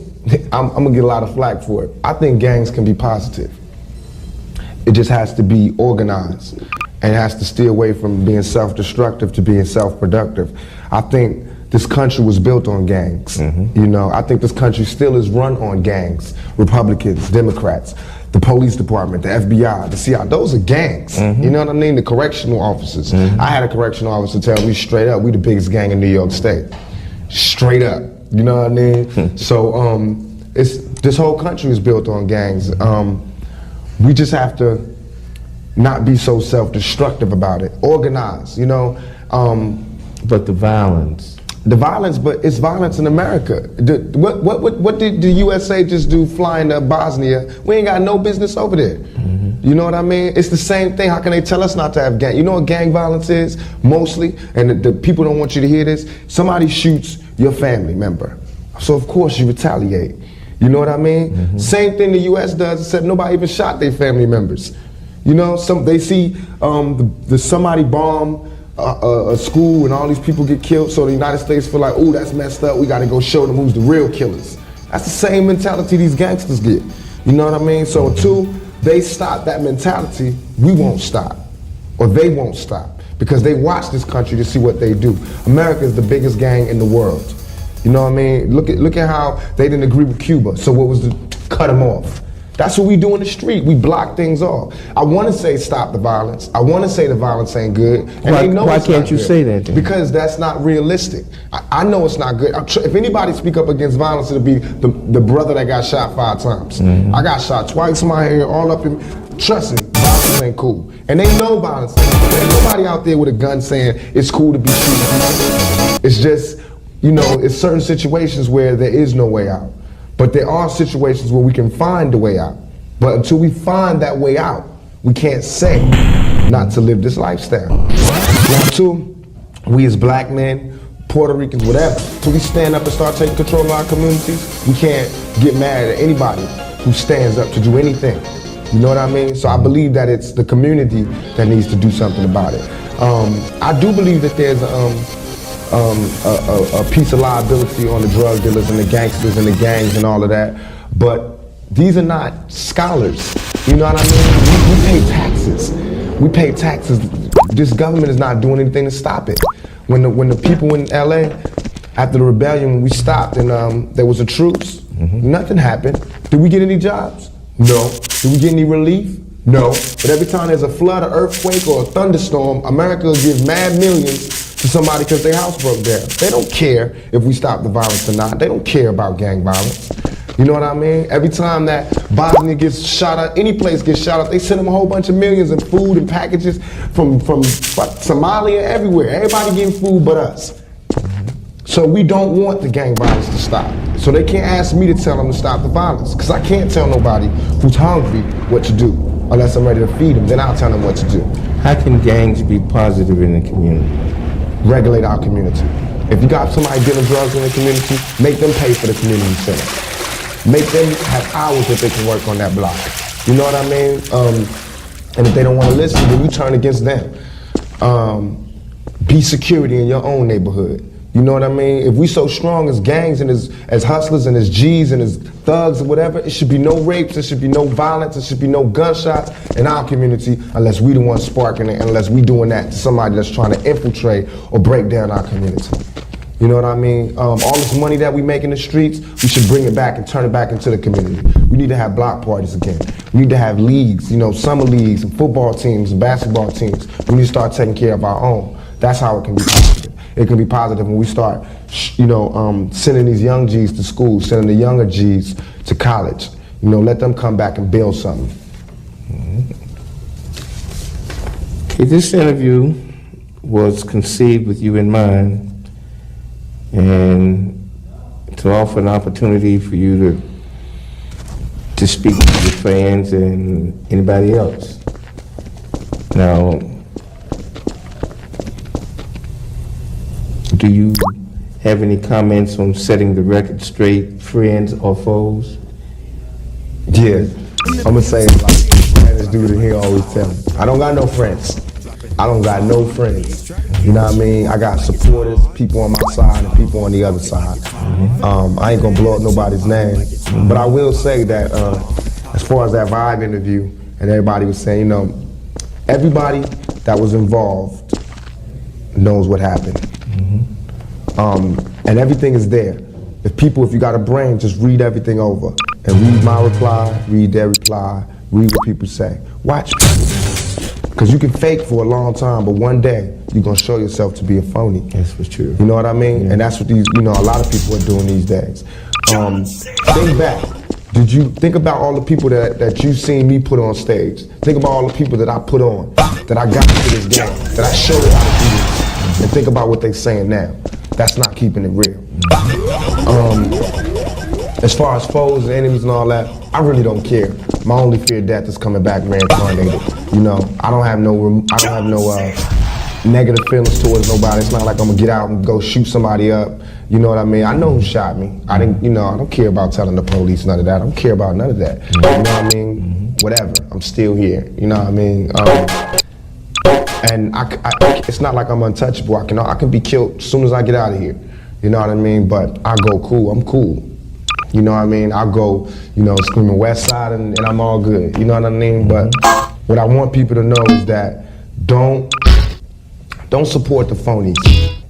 I'm gonna get a lot of flack for it. I think gangs can be positive. It just has to be organized and it has to steer away from being self-destructive to being self-productive. I think this country was built on gangs. You know, I think this country still is run on gangs. Republicans, Democrats, the police department, the FBI, the CIA, those are gangs. You know what I mean? The correctional officers. I had a correctional officer tell me straight up, we the biggest gang in New York State. Straight up, you know what I mean? So this whole country is built on gangs. We just have to not be so self-destructive about it. Organize, you know? But the violence. The violence, but it's violence in America. What did the USA just do flying to Bosnia? We ain't got no business over there. You know what I mean? It's the same thing. How can they tell us not to have gang? You know what gang violence is, mostly? And the people don't want you to hear this. Somebody shoots your family member. So of course you retaliate. You know what I mean? Same thing the US does, except nobody even shot their family members. You know, they see somebody bomb a school and all these people get killed, so the United States feel like, oh, that's messed up, we gotta go show them who's the real killers. That's the same mentality these gangsters get. You know what I mean? So until they stop that mentality, we won't stop. Or they won't stop. Because they watch this country to see what they do. America is the biggest gang in the world. You know what I mean? Look at how they didn't agree with Cuba, so what was to cut them off? That's what we do in the street. We block things off. I want to say stop the violence. I want to say the violence ain't good. And they know why can't you say that then? Because that's not realistic. I know it's not good. If anybody speak up against violence, it'll be the brother that got shot 5 times. I got shot twice in my head, all up in. Trust me, violence ain't cool. And they know violence ain't cool. There's nobody out there with a gun saying it's cool to be shooting people. It's just, you know, it's certain situations where there is no way out. But there are situations where we can find a way out. But until we find that way out, we can't say not to live this lifestyle. Number 2, we as black men, Puerto Ricans, whatever, until we stand up and start taking control of our communities, we can't get mad at anybody who stands up to do anything. You know what I mean? So I believe that it's the community that needs to do something about it. I do believe that there's a piece of liability on the drug dealers and the gangsters and the gangs and all of that, but these are not scholars. You know what I mean? We pay taxes. We pay taxes. This government is not doing anything to stop it. When the people in LA, after the rebellion, when we stopped and there was a truce, nothing happened. Did we get any jobs? No. Did we get any relief? No. But every time there's a flood, an earthquake, or a thunderstorm, America will give mad millions to somebody because their house broke down. They don't care if we stop the violence or not. They don't care about gang violence. You know what I mean? Every time that Bosnia gets shot up, any place gets shot up, they send them a whole bunch of millions in food and packages from Somalia, everywhere. Everybody getting food but us. So we don't want the gang violence to stop. So they can't ask me to tell them to stop the violence, because I can't tell nobody who's hungry what to do unless I'm ready to feed them. Then I'll tell them what to do. How can gangs be positive in the community? Regulate our community. If you got somebody dealing drugs in the community, make them pay for the community center. Make them have hours that they can work on that block. You know what I mean? And if they don't want to listen, then you turn against them. Be security in your own neighborhood. You know what I mean? If we so strong as gangs and as hustlers and as G's and as thugs or whatever, it should be no rapes, there should be no violence, there should be no gunshots in our community unless we the ones sparking it, unless we doing that to somebody that's trying to infiltrate or break down our community. You know what I mean? All this money that we make in the streets, we should bring it back and turn it back into the community. We need to have block parties again. We need to have leagues, you know, summer leagues and football teams and basketball teams. We need to start taking care of our own. That's how it can be positive. It can be positive when we start, you know, sending these young G's to school, sending the younger G's to college. You know, let them come back and build something. Okay, this interview was conceived with you in mind, and to offer an opportunity for you to speak to your fans and anybody else. Now, do you have any comments on setting the record straight, friends or foes? Yeah, I'm gonna say it like this dude in here always tell me. I don't got no friends. I don't got no friends. You know what I mean? I got supporters, people on my side and people on the other side. I ain't gonna blow up nobody's name, but I will say that as far as that Vibe interview, and everybody was saying, you know, everybody that was involved knows what happened. And everything is there. If you got a brain, just read everything over. And read my reply, read their reply, read what people say. Watch people. Because you can fake for a long time, but one day, you're going to show yourself to be a phony. That's for true. You know what I mean? Yeah. And that's what these, you know, a lot of people are doing these days. Think back. Did you think about all the people that you've seen me put on stage? Think about all the people that I put on, that I got into this game, that I showed how to do this. And think about what they're saying now. That's not keeping it real. As far as foes and enemies and all that, I really don't care. My only fear of death is coming back reincarnated. You know, I don't have no negative feelings towards nobody. It's not like I'm gonna get out and go shoot somebody up. You know what I mean? I know who shot me. I don't care about telling the police none of that. I don't care about none of that. You know what I mean? Whatever. I'm still here. You know what I mean? And it's not like I'm untouchable. I can be killed as soon as I get out of here. You know what I mean? But I go cool. I'm cool. You know what I mean? I go, you know, screaming West Side and I'm all good. You know what I mean? But what I want people to know is that don't support the phonies.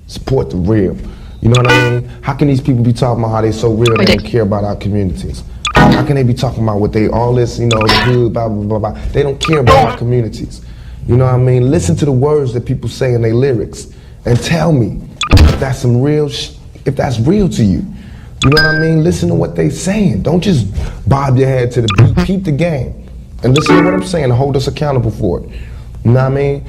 Support the real. You know what I mean? How can these people be talking about how they so real and they don't care about our communities? How can they be talking about what they, all this, you know, the good, blah, blah, blah, blah. They don't care about our communities. You know what I mean? Listen to the words that people say in their lyrics and tell me if that's some real if that's real to you. You know what I mean? Listen to what they saying. Don't just bob your head to the beat. Keep the game. And listen to what I'm saying and hold us accountable for it. You know what I mean?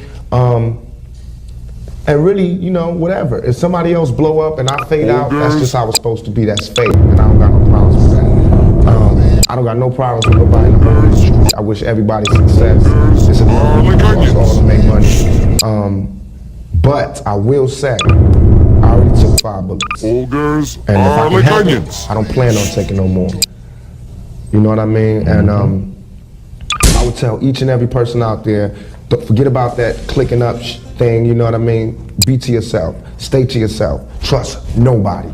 And really, you know, whatever. If somebody else blow up and I fade out, that's just how it's supposed to be. That's fate. And I don't got no problems with that. I don't got no problems with nobody in the whole street. I wish everybody success. It's all to make money. But I will say, I already took 5 bullets. Ogres and if I can help it, I don't plan on taking no more. You know what I mean? And I would tell each and every person out there, forget about that clicking up thing, you know what I mean? Be to yourself. Stay to yourself. Trust nobody.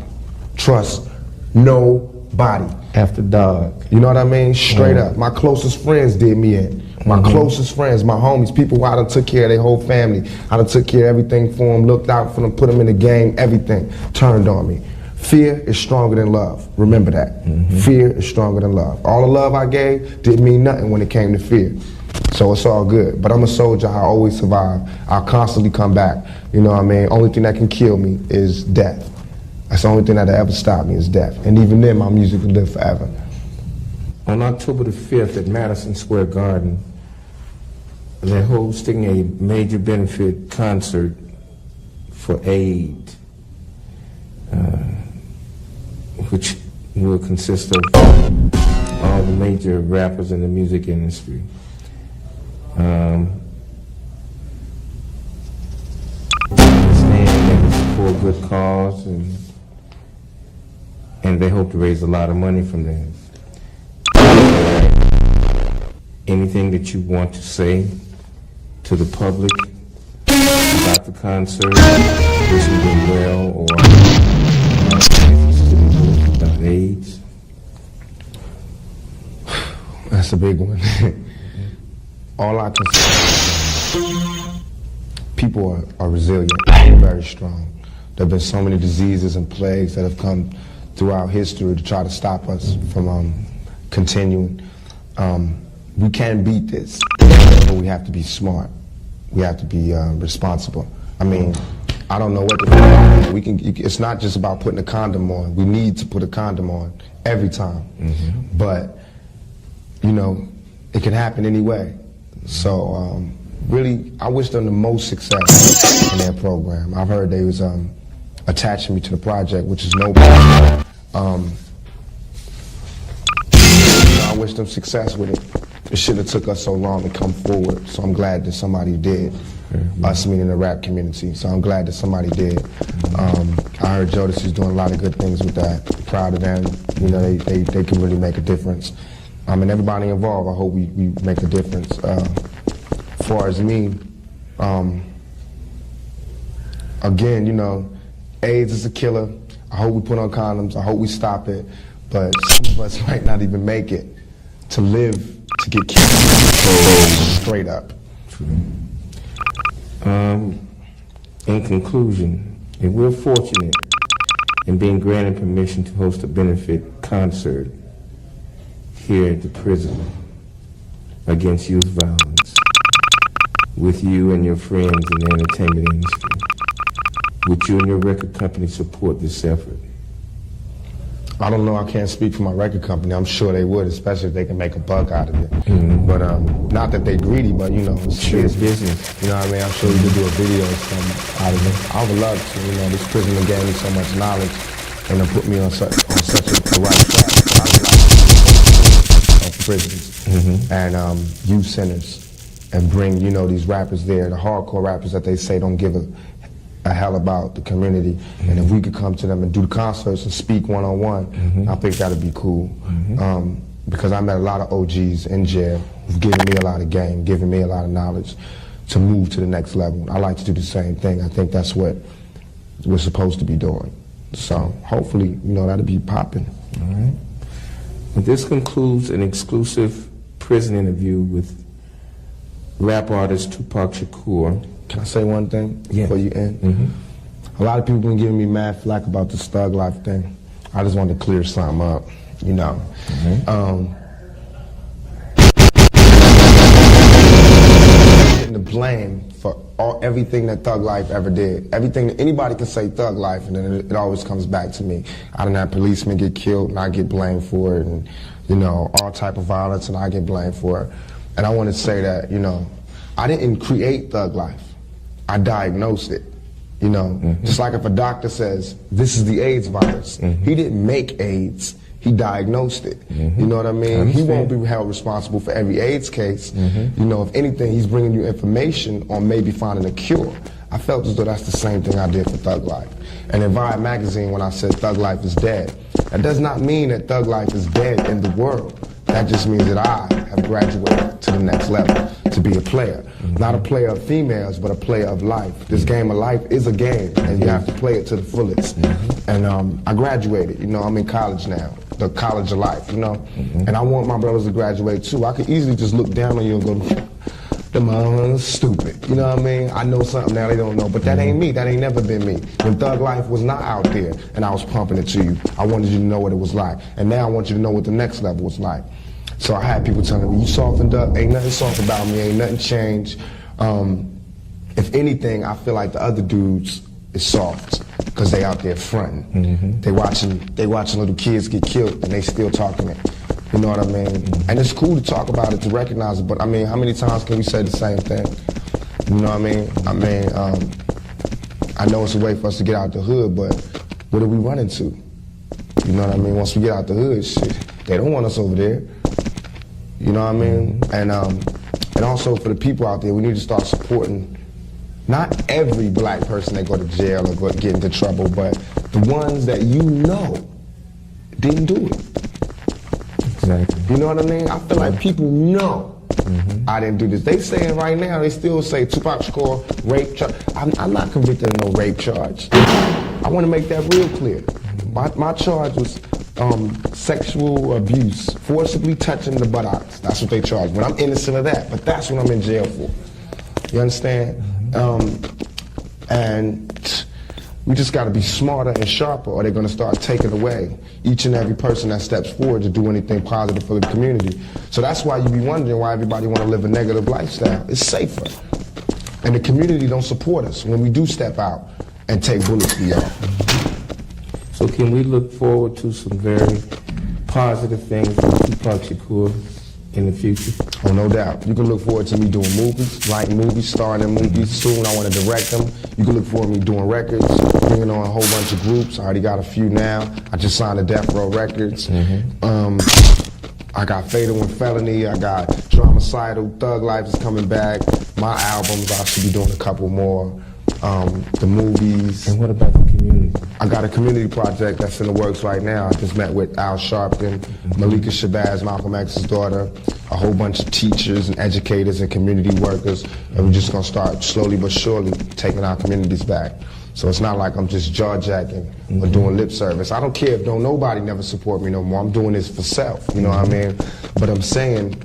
Trust nobody. After dark. You know what I mean? Straight up. My closest friends did me in. My closest friends, my homies, people who I done took care of their whole family. I done took care of everything for them, looked out for them, put them in the game, everything. Turned on me. Fear is stronger than love. Remember that. Fear is stronger than love. All the love I gave didn't mean nothing when it came to fear. So it's all good. But I'm a soldier. I always survive. I'll constantly come back. You know what I mean? Only thing that can kill me is death. That's the only thing that'll ever stop me is death. And even then, my music will live forever. On October the 5th at Madison Square Garden, they're hosting a major benefit concert for aid, which will consist of all the major rappers in the music industry. Understand that it's for a good cause, and they hope to raise a lot of money from this. Anything that you want to say to the public about the concert, wishing them well, or about AIDS? That's a big one. All I can say is people are resilient, very strong. There have been so many diseases and plagues that have come throughout history to try to stop us from continuing. We can beat this, but we have to be smart. We have to be responsible. I mean, I don't know what to do. We can. It's not just about putting a condom on. We need to put a condom on every time. Mm-hmm. But you know, it can happen anyway. So really, I wish them the most success in their program. I've heard they was attaching me to the project, which is no problem. I wish them success with it. It should have took us so long to come forward, so I'm glad that somebody did. Mm-hmm. Us meaning the rap community, so I'm glad that somebody did. I heard Jodeci's doing a lot of good things with that. Proud of them. You know, they can really make a difference. And everybody involved, I hope we make a difference. As far as me, again, you know, AIDS is a killer. I hope we put on condoms. I hope we stop it. But some of us might not even make it to live to get killed straight up. In conclusion, if we're fortunate in being granted permission to host a benefit concert here at the prison against youth violence with you and your friends in the entertainment industry, would you and your record company support this effort? I don't know, I can't speak for my record company. I'm sure they would, especially if they can make a buck out of it. Mm-hmm. But not that they're greedy, but you know, it's business. You know what I mean? I'm sure we could do a video or something out of it. I would love to. You know, this prison gave me so much knowledge and to put me on such a right track. I would like to be of prisons and youth centers and bring, you know, these rappers there, the hardcore rappers that they say don't give a hell about the community, and if we could come to them and do the concerts and speak one-on-one, I think that'd be cool. Because I met a lot of OGs in jail who've given me a lot of game, given me a lot of knowledge to move to the next level. I like to do the same thing. I think that's what we're supposed to be doing. So hopefully, you know, that'll be popping. All right. Well, this concludes an exclusive prison interview with rap artist Tupac Shakur. Can I say one thing before you end? A lot of people been giving me mad flack about this thug life thing. I just wanted to clear something up, you know. Getting the blame for everything that Thug Life ever did. Everything that anybody can say Thug Life, and then it always comes back to me. I done had policemen get killed, and I get blamed for it, and you know, all type of violence, and I get blamed for it. And I want to say that, you know, I didn't create Thug Life. I diagnosed it, you know. Just like if a doctor says, this is the AIDS virus, he didn't make AIDS, he diagnosed it. You know what I mean? He won't be held responsible for every AIDS case. You know, if anything, he's bringing you information on maybe finding a cure. I felt as though that's the same thing I did for Thug Life. And in Vibe magazine, when I said Thug Life is dead, that does not mean that Thug Life is dead in the world. That just means that I have graduated to the next level, to be a player. Not a player of females, but a player of life. This game of life is a game, and you have to play it to the fullest. And I graduated, you know, I'm in college now, the college of life, you know. And I want my brothers to graduate too. I could easily just look down on you and go, the motherfuckers stupid, you know what I mean? I know something now they don't know, but that ain't me, that ain't never been me. When Thug Life was not out there and I was pumping it to you, I wanted you to know what it was like. And now I want you to know what the next level was like. So I had people telling me, you softened up, ain't nothing soft about me, ain't nothing changed. If anything, I feel like the other dudes is soft, because they out there fronting. They watching little kids get killed and they still talking it. You know what I mean? And it's cool to talk about it, to recognize it, but I mean, how many times can we say the same thing? You know what I mean? I know it's a way for us to get out the hood, but what are we running to? You know what I mean? Once we get out the hood, shit, they don't want us over there. You know what I mean? And also for the people out there, we need to start supporting not every black person that go to jail or get into trouble, but the ones that you know didn't do it. Exactly. You know what I mean? I feel like people know I didn't do this. They saying right now, they still say Tupac Shakur rape charge. I'm not convicted of no rape charge. I want to make that real clear. My charge was sexual abuse, forcibly touching the buttocks. That's what they charged. But I'm innocent of that, but that's what I'm in jail for. You understand? And we just got to be smarter and sharper, or they're going to start taking away each and every person that steps forward to do anything positive for the community. So that's why you be wondering why everybody want to live a negative lifestyle. It's safer. And the community don't support us when we do step out and take bullets for y'all. So can we look forward to some very positive things from Tupac Shakur in the future? Oh, no doubt. You can look forward to me doing movies, writing movies, starring in movies. Soon I want to direct them. You can look forward to me doing records, bringing on a whole bunch of groups. I already got a few now. I just signed to Death Row Records. I got Fatal and Felony. I got Dramacidal. Thug Life is coming back. My albums, I should be doing a couple more. The movies. And what about the community? I got a community project that's in the works right now. I just met with Al Sharpton, Malika Shabazz, Malcolm X's daughter, a whole bunch of teachers and educators and community workers, and we're just gonna start slowly but surely taking our communities back. So it's not like I'm just jaw-jacking or doing lip service. I don't care if nobody never support me no more. I'm doing this for self, you know what I mean? But I'm saying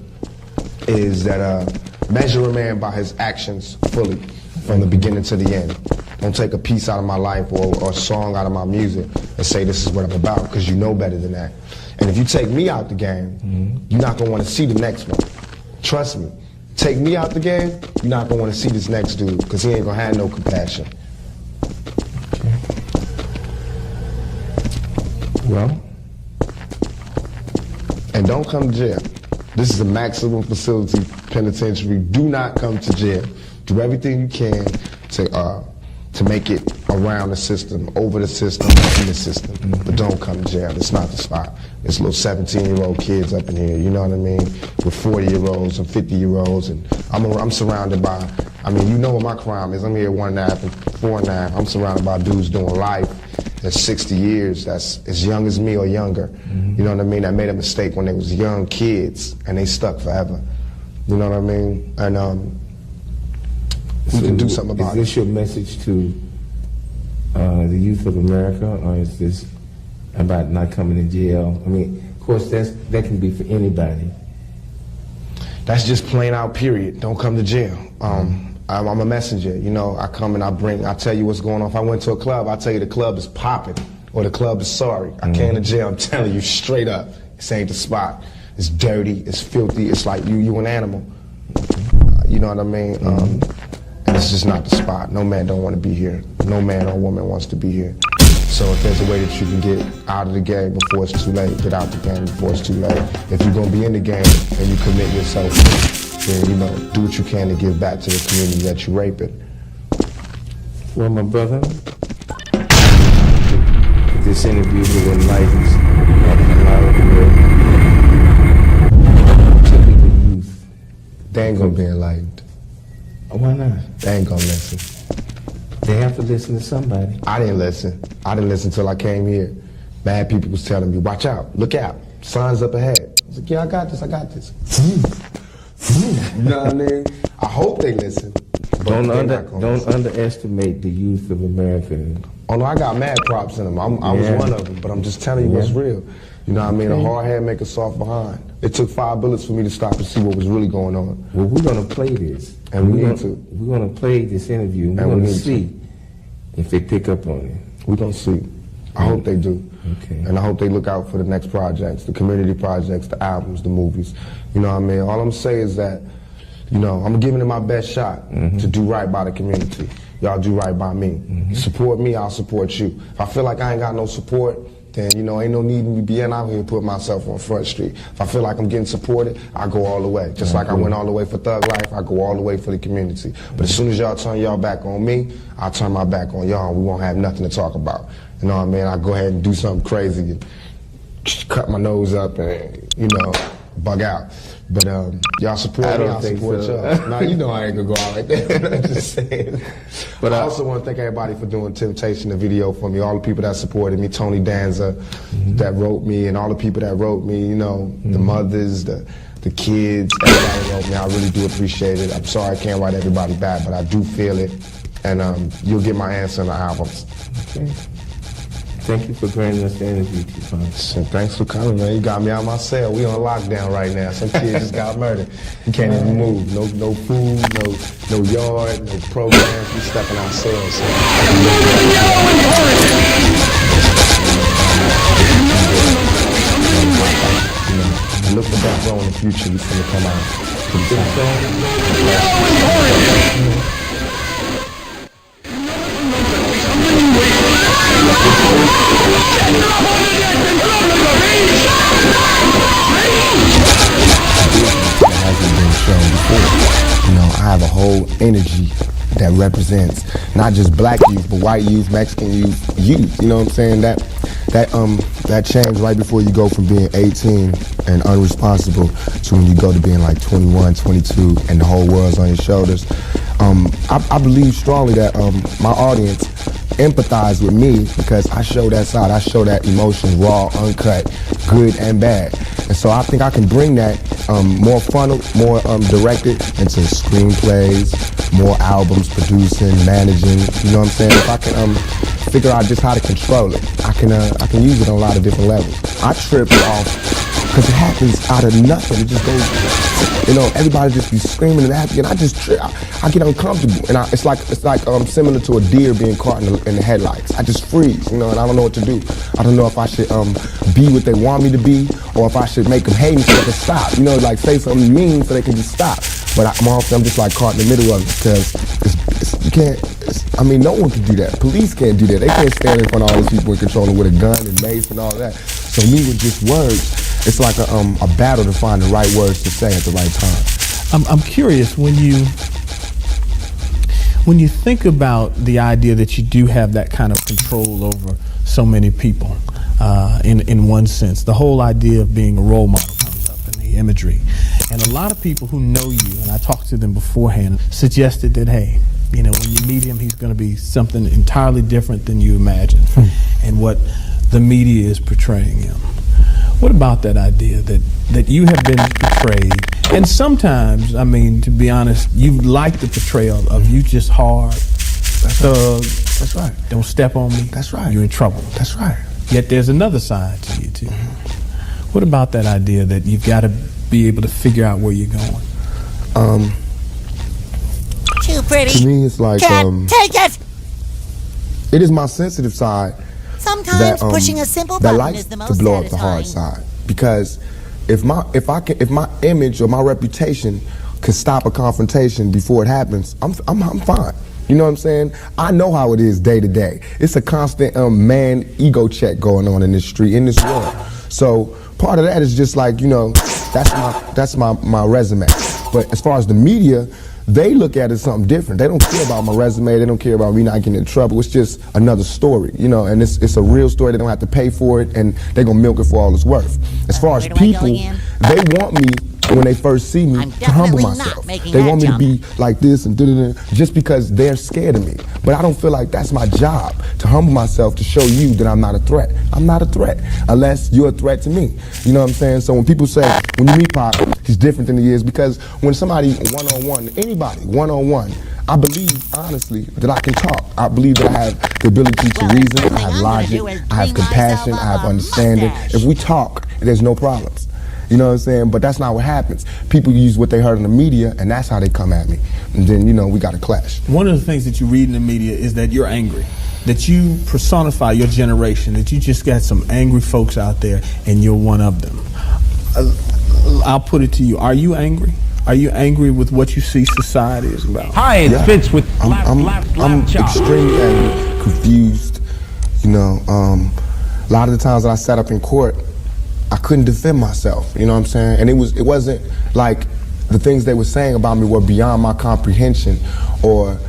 is that measure a man by his actions fully, from the beginning to the end. Don't take a piece out of my life or a song out of my music and say this is what I'm about, because you know better than that. And if you take me out the game, you're not gonna want to see the next one. Trust me. Take me out the game, you're not gonna want to see this next dude, because he ain't gonna have no compassion. Okay. Well. And don't come to jail. This is a maximum facility penitentiary. Do not come to jail. Do everything you can to make it around the system, over the system, in the system. But don't come to jail. It's not the spot. It's little 17-year-old kids up in here, you know what I mean? With 40-year-olds and 50-years-olds, and I'm surrounded by, I mean, you know what my crime is. I'm here 1.5 and 4.5. I'm surrounded by dudes doing life that's 60 years, that's as young as me or younger. You know what I mean? That made a mistake when they was young kids, and they stuck forever. You know what I mean? And we can do something about it. Is this your message to the youth of America, or is this about not coming to jail? I mean, of course, that can be for anybody. That's just plain out, period. Don't come to jail. I'm a messenger. You know, I come and I tell you what's going on. If I went to a club, I tell you the club is popping, or the club is sorry. I came to jail, I'm telling you straight up, this ain't the spot. It's dirty, it's filthy, it's like you an animal. You know what I mean? And it's just not the spot. No man don't want to be here. No man or woman wants to be here. So if there's a way that you can get out of the game before it's too late, get out the game before it's too late. If you're going to be in the game and you commit yourself, then, you know, do what you can to give back to the community that you raping. Well, my brother, this interview will enlighten a lot of the youth. They ain't going to be enlightened. Why not? They ain't gonna listen. They have to listen to somebody. I didn't listen. I didn't listen till I came here. Bad people was telling me, watch out, look out, signs up ahead. I was like, yeah, I got this. You know what I mean? I hope they listen. Don't underestimate the youth of America. Oh no, I got mad props in them. I was one of them, but I'm just telling you what's real. You know what I mean? A hard head make a soft behind. It took 5 bullets for me to stop and see what was really going on. Well, we're gonna play this. And we need to. We're gonna play this interview, and we're gonna see if they pick up on it. We're gonna see. I hope they do. Okay. And I hope they look out for the next projects, the community projects, the albums, the movies. You know what I mean? All I'm saying is that, you know, I'm giving it my best shot to do right by the community. Y'all do right by me. Support me, I'll support you. If I feel like I ain't got no support, then, you know, ain't no need me being out here and put myself on Front Street. If I feel like I'm getting supported, I go all the way. Just like I went all the way for Thug Life, I go all the way for the community. But as soon as y'all turn y'all back on me, I'll turn my back on y'all, and we won't have nothing to talk about. You know what I mean? I'll go ahead and do something crazy and cut my nose up and, you know, bug out. But y'all support me, I support y'all. Now, you know I ain't gonna go out like that. I'm just saying. But I also want to thank everybody for doing Temptation, the video for me, all the people that supported me, Tony Danza that wrote me, and all the people that wrote me, you know, the mothers, the kids, everybody wrote me. I really do appreciate it. I'm sorry I can't write everybody back, but I do feel it. And you'll get my answer in the albums. Okay. Thank you for granting us the interview, Tupac. So thanks for coming, man. You got me out of my cell. We on lockdown right now. Some kid just got murdered. He can't even move. No food, no yard, no programs. We stuck in our cells. So. Look for that role in the future. He's gonna come out. That hasn't been shown before. You know, I have a whole energy that represents not just black youth, but white youth, Mexican youth. You know what I'm saying? That change right before you go from being 18 and unresponsible to when you go to being like 21, 22, and the whole world's on your shoulders. I believe strongly that my audience empathize with me because I show that side. I show that emotion raw, uncut, good and bad. And so I think I can bring that more funneled, more directed into screenplays, more albums, producing, managing. You know what I'm saying? If I can figure out just how to control it, I can use it on a lot of different levels. I trip off because it happens out of nothing. It just goes, you know, everybody just be screaming and happy, and I just trip. I get uncomfortable, and it's like similar to a deer being caught in the headlights. I just freeze, you know, and I don't know what to do. I don't know if I should be what they want me to be, or if I should make them hate me so they can stop. You know, like say something mean so they can just stop. But I'm just like caught in the middle of it because you can't. I mean, no one can do that. Police can't do that. They can't stand in front of all these people and control them with a gun and mace and all that. So me with just words, it's like a battle to find the right words to say at the right time. I'm curious when you think about the idea that you do have that kind of control over so many people, in one sense, the whole idea of being a role model comes up in the imagery. And a lot of people who know you, and I talked to them beforehand, suggested that, hey, you know, when you meet him, he's going to be something entirely different than you imagine and what the media is portraying him. What about that idea that you have been portrayed? And sometimes, I mean, to be honest, you like the portrayal of you just hard, thug. That's right. Don't step on me. That's right. You're in trouble. That's right. Yet there's another side to you, too. What about that idea that you've got to be able to figure out where you're going? Too pretty. To me, it's like Can't take it. It is my sensitive side. Sometimes pushing a simple that button likes is the to most blow up the satisfying. hard side, because if my image or my reputation could stop a confrontation before it happens, I'm fine. You know what I'm saying? I know how it is day to day. It's a constant man ego check going on in this street, in this world. So part of that is just like, you know, that's my resume. But as far as the media, they look at it as something different. They don't care about my resume. They don't care about me not getting in trouble. It's just another story, you know, and it's a real story. They don't have to pay for it, and they're going to milk it for all it's worth. As far as people, they want me, when they first see me, to humble myself. They want me to be like this and da-da-da, just because they're scared of me. But I don't feel like that's my job, to humble myself, to show you that I'm not a threat. I'm not a threat, unless you're a threat to me. You know what I'm saying? So when people say, when you meet Pop, he's different than he is, because when somebody one-on-one, anybody one-on-one, I believe, honestly, that I can talk. I believe that I have the ability to reason, I have logic, I have compassion, I have understanding. If we talk, there's no problems. You know what I'm saying? But that's not what happens. People use what they heard in the media, and that's how they come at me. And then, you know, we got to clash. One of the things that you read in the media is that you're angry, that you personify your generation, that you just got some angry folks out there, and you're one of them. I'll put it to you. Are you angry? Are you angry with what you see society is about? Hi, it's Vince with I'm extremely angry, confused. You know, a lot of the times that I sat up in court, I couldn't defend myself, you know what I'm saying? And it wasn't like the things they were saying about me were beyond my comprehension, or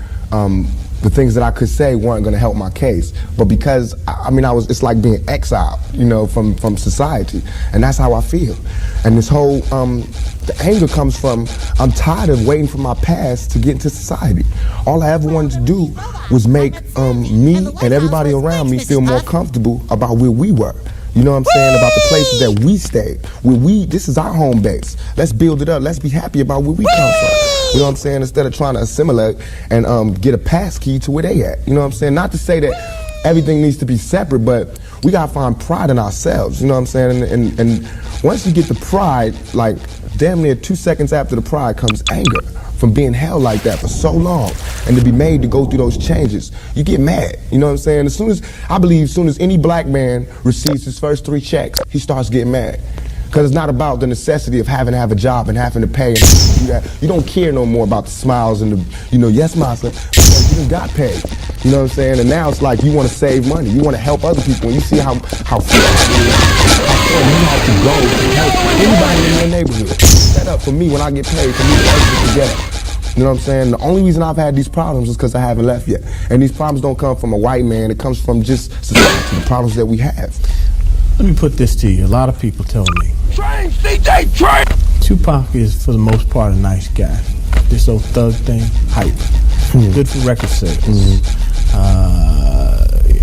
the things that I could say weren't going to help my case. But because it's like being exiled, from society, and that's how I feel. And this whole the anger comes from I'm tired of waiting for my past to get into society. All I ever wanted to do was make me and everybody around me feel more comfortable about where we were. You know what I'm saying? About the places that we stayed. This is our home base. Let's build it up. Let's be happy about where we come from. You know what I'm saying? Instead of trying to assimilate and get a pass key to where they at. You know what I'm saying? Not to say that everything needs to be separate, but we gotta find pride in ourselves. You know what I'm saying? And once you get the pride, like damn near 2 seconds after the pride comes anger. From being held like that for so long and to be made to go through those changes, you get mad. You know what I'm saying? As soon as any black man receives his first 3 checks, he starts getting mad. Because it's not about the necessity of having to have a job and having to pay and do that. You don't care no more about the smiles and the, yes, massa, because you done got paid. You know what I'm saying? And now it's like you want to save money. You want to help other people. And you see how far you have to go to help anybody in your neighborhood. Set up for me when I get paid, for me to work together. You know what I'm saying? The only reason I've had these problems is because I haven't left yet. And these problems don't come from a white man. It comes from just society, the problems that we have. Let me put this to you. A lot of people tell me Train, DJ, train! Tupac is, for the most part, a nice guy. This old thug thing, hype. Good for record sales.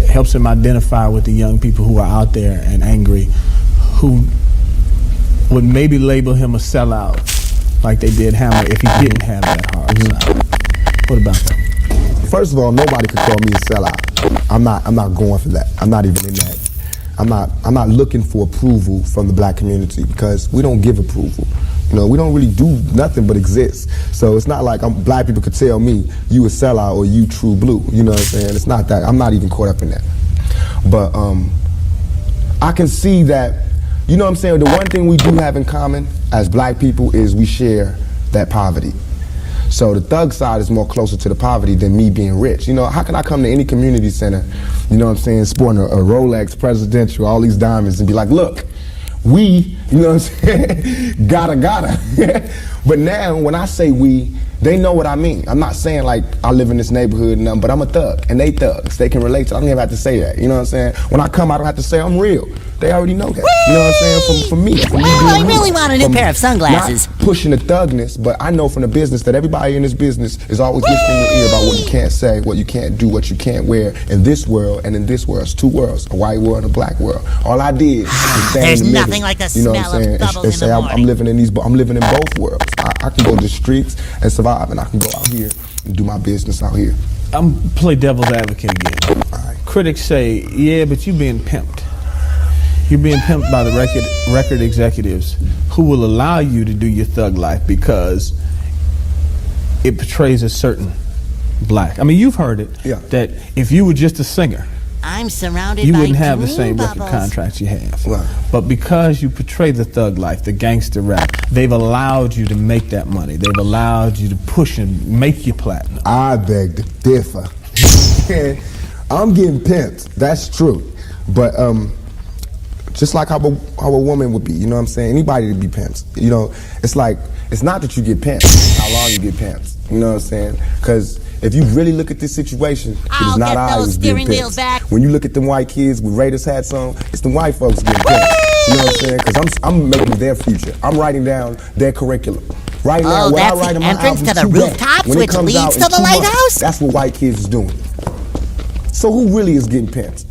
Helps him identify with the young people who are out there and angry, who would maybe label him a sellout, like they did Hammer if he didn't have that hard side. What about that? First of all, nobody could call me a sellout. I'm not going for that. I'm not even in that. I'm not looking for approval from the black community because we don't give approval. We don't really do nothing but exist. So it's not like black people could tell me you a sellout or you true blue. You know what I'm saying? It's not that. I'm not even caught up in that. But I can see that. You know what I'm saying? The one thing we do have in common as black people is we share that poverty. So the thug side is more closer to the poverty than me being rich. How can I come to any community center, you know what I'm saying, sporting a Rolex Presidential, all these diamonds, and be like, look, we, you know what I'm saying, gotta. But now when I say we, they know what I mean. I'm not saying like I live in this neighborhood and nothing, but I'm a thug, and they thugs. They can relate to it. I don't even have to say that, you know what I'm saying? When I come, I don't have to say I'm real. They already know that, you know what I'm saying? From me. I really want a new pair of sunglasses. Not pushing the thugness, but I know from the business that everybody in this business is always whispering in your ear about what you can't say, what you can't do, what you can't wear in this world and in this world. It's 2 worlds, a white world and a black world. All I did was stand There's in the nothing middle, like the you know smell what I'm saying, of bubbles and in say the I'm living in both worlds. I can go to the streets and survive, and I can go out here and do my business out here. I'm play devil's advocate again. Right. Critics say, yeah, but you're being pimped. You're being pimped by the record executives who will allow you to do your thug life because it portrays a certain black. I mean, you've heard it, that if you were just a singer, I'm surrounded you by wouldn't have the dream same bubbles. record contracts you have. Right. But because you portray the thug life, the gangster rap, they've allowed you to make that money. They've allowed you to push and make your platinum. I beg to differ. I'm getting pimped. That's true. But just like how a woman would be, you know what I'm saying? Anybody to be pimped. It's like, it's not that you get pimped, it's how long you get pimped. You know what I'm saying? Because if you really look at this situation, it is not I who's getting pimped. When you look at them white kids with Raiders hats on, it's the white folks getting pimped. You know what I'm saying? Because I'm making their future. I'm writing down their curriculum. Right now, what I write in my album, to the rooftops, which leads to the lighthouse? That's what white kids is doing. So who really is getting pimped?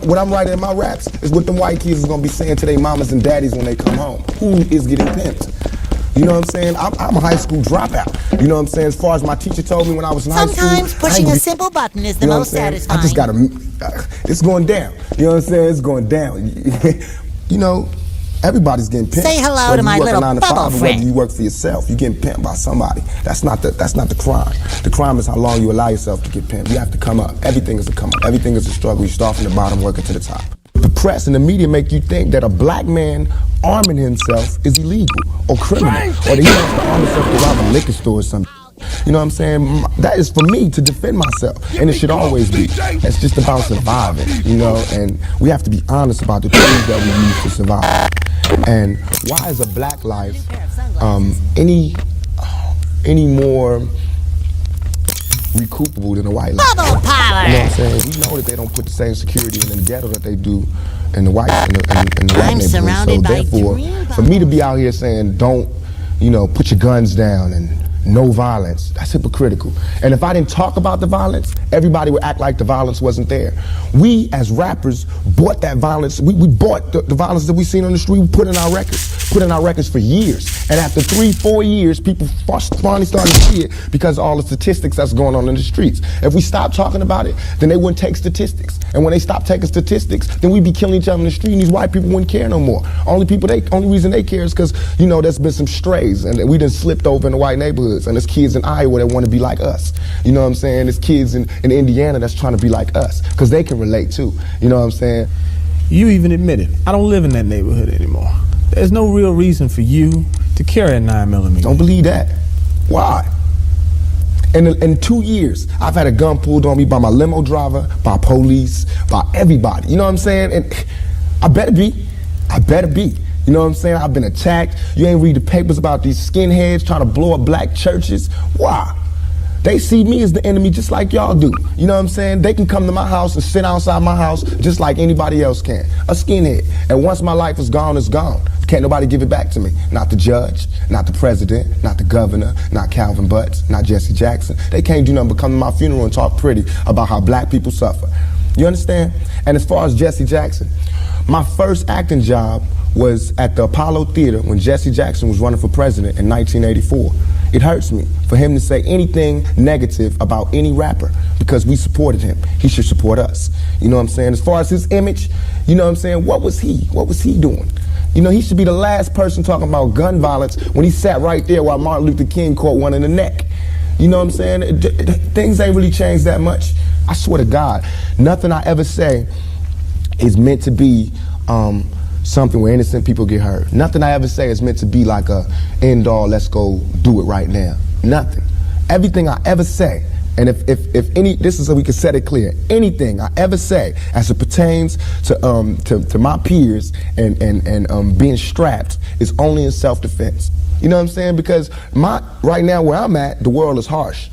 What I'm writing in my raps is what them white kids is gonna be saying to their mamas and daddies when they come home. Who is getting pimped? You know what I'm saying? I'm a high school dropout. You know what I'm saying? As far as my teacher told me when I was in high school. Sometimes pushing a simple button is the most satisfying. I just gotta, it's going down. You know what I'm saying? It's going down. Everybody's getting pimped. Say hello to my little bubble friend. Whether you work for yourself, you're getting pimped by somebody. That's not the crime. The crime is how long you allow yourself to get pimped. You have to come up. Everything is a come up. Everything is a struggle. You start from the bottom, working to the top. The press and the media make you think that a black man arming himself is illegal or criminal, or that he has to arm himself to rob a liquor store or something. You know what I'm saying? That is for me to defend myself, and it should always be. It's just about surviving, and we have to be honest about the things that we use to survive. And why is a black life any more recoupable than a white life. Bubble power. You know what I'm saying? We know that they don't put the same security in the ghetto that they do in the white in the white I'm neighborhood. surrounded So by therefore, dream for me to be out here saying don't, put your guns down and no violence, that's hypocritical. And if I didn't talk about the violence, everybody would act like the violence wasn't there. We as rappers bought that violence. We bought the violence that we seen on the street. We put in our records for years. And after 3-4 years, people finally started to see it because of all the statistics that's going on in the streets. If we stopped talking about it, then they wouldn't take statistics. And when they stopped taking statistics, then we'd be killing each other in the street, and these white people wouldn't care no more. Only reason they care is because, there's been some strays, and we done slipped over in the white neighborhoods. And there's kids in Iowa that want to be like us. You know what I'm saying? There's kids in Indiana that's trying to be like us, because they can relate too. You know what I'm saying? You even admitted, I don't live in that neighborhood anymore. There's no real reason for you to carry a 9mm. Don't believe that. Why? In 2 years, I've had a gun pulled on me by my limo driver, by police, by everybody. You know what I'm saying? And I better be. You know what I'm saying? I've been attacked. You ain't read the papers about these skinheads trying to blow up black churches. Why? They see me as the enemy just like y'all do. You know what I'm saying? They can come to my house and sit outside my house just like anybody else can. A skinhead. And once my life is gone, it's gone. Can't nobody give it back to me. Not the judge, not the president, not the governor, not Calvin Butts, not Jesse Jackson. They can't do nothing but come to my funeral and talk pretty about how black people suffer. You understand? And as far as Jesse Jackson, my first acting job was at the Apollo Theater when Jesse Jackson was running for president in 1984. It hurts me for him to say anything negative about any rapper because we supported him. He should support us. You know what I'm saying? As far as his image, you know what I'm saying? What was he doing? He should be the last person talking about gun violence when he sat right there while Martin Luther King caught one in the neck. You know what I'm saying? Things ain't really changed that much. I swear to God, nothing I ever say is meant to be something where innocent people get hurt. Nothing I ever say is meant to be like a end all, let's go do it right now. Nothing. Everything I ever say, and if any, this is so we can set it clear, anything I ever say as it pertains to my peers and being strapped is only in self-defense. You know what I'm saying? Because right now where I'm at, the world is harsh.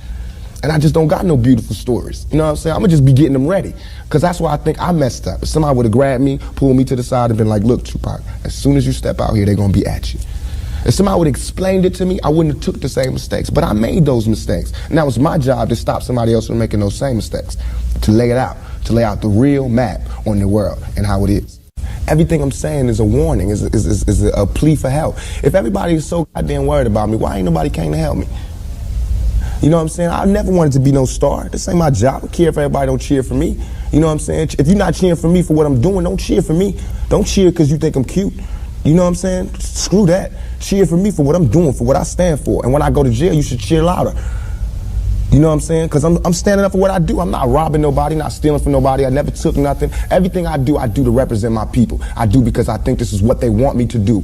And I just don't got no beautiful stories. You know what I'm saying? I'm gonna just be getting them ready. Because that's why I think I messed up. If somebody would have grabbed me, pulled me to the side and been like, look, Tupac, as soon as you step out here, they're gonna be at you. If somebody would have explained it to me, I wouldn't have took the same mistakes. But I made those mistakes. And that was my job to stop somebody else from making those same mistakes. To lay it out. To lay out the real map on the world and how it is. Everything I'm saying is a warning, is a plea for help. If everybody is so goddamn worried about me, why ain't nobody came to help me? You know what I'm saying? I never wanted to be no star. This ain't my job. I don't care if everybody don't cheer for me. You know what I'm saying? If you're not cheering for me for what I'm doing, don't cheer for me. Don't cheer because you think I'm cute. You know what I'm saying? Screw that. Cheer for me for what I'm doing, for what I stand for. And when I go to jail, you should cheer louder. You know what I'm saying? Because I'm standing up for what I do. I'm not robbing nobody, not stealing from nobody. I never took nothing. Everything I do to represent my people. I do because I think this is what they want me to do.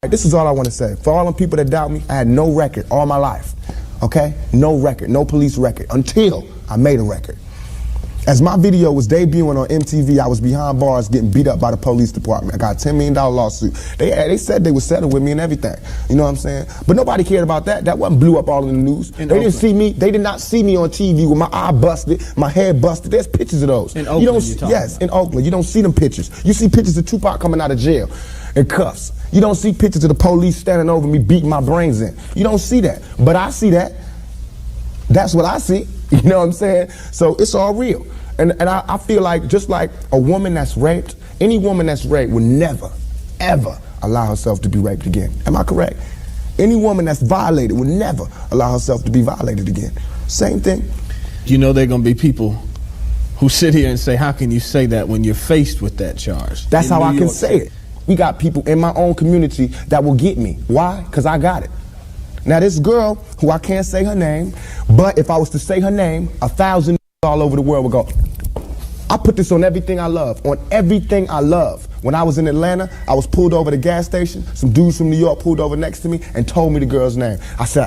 This is all I want to say. For all them people that doubt me, I had no record all my life. Okay? No record, no police record, until I made a record. As my video was debuting on MTV, I was behind bars getting beat up by the police department. I got a $10 million lawsuit. They said they would settle with me and everything. You know what I'm saying? But nobody cared about that. That wasn't blew up all in the news. They did not see me on TV with my eye busted, my head busted. There's pictures of those. In Oakland, yes, in Oakland. You don't see them pictures. You see pictures of Tupac coming out of jail in cuffs. You don't see pictures of the police standing over me beating my brains in. You don't see that. But I see that. That's what I see. You know what I'm saying? So it's all real. And I feel like just like a woman that's raped, any woman that's raped would never, ever allow herself to be raped again. Am I correct? Any woman that's violated would never allow herself to be violated again. Same thing. You know there are going to be people who sit here and say, how can you say that when you're faced with that charge? That's how I can say it. We got people in my own community that will get me. Why? Because I got it. Now this girl, who I can't say her name, but if I was to say her name, 1,000 all over the world would go, I put this on everything I love, on everything I love. When I was in Atlanta, I was pulled over at a gas station. Some dudes from New York pulled over next to me and told me the girl's name.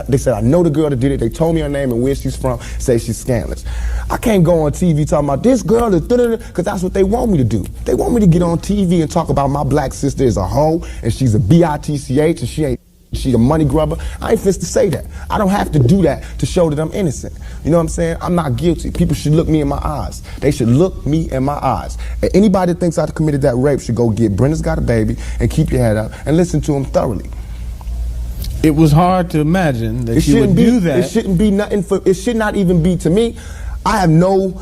They said, I know the girl that did it. They told me her name and where she's from, say she's scandalous. I can't go on TV talking about this girl, because that's what they want me to do. They want me to get on TV and talk about my black sister as a hoe, and she's a bitch, and she ain't she a money grubber. I ain't fit to say that. I don't have to do that to show that I'm innocent. You know what I'm saying? I'm not guilty. People should look me in my eyes. They should look me in my eyes. And anybody that thinks I committed that rape should go get Brenda's Got a Baby and keep your head up and listen to him thoroughly. It was hard to imagine that you would do that. It shouldn't be nothing for. It should not even be to me. I have no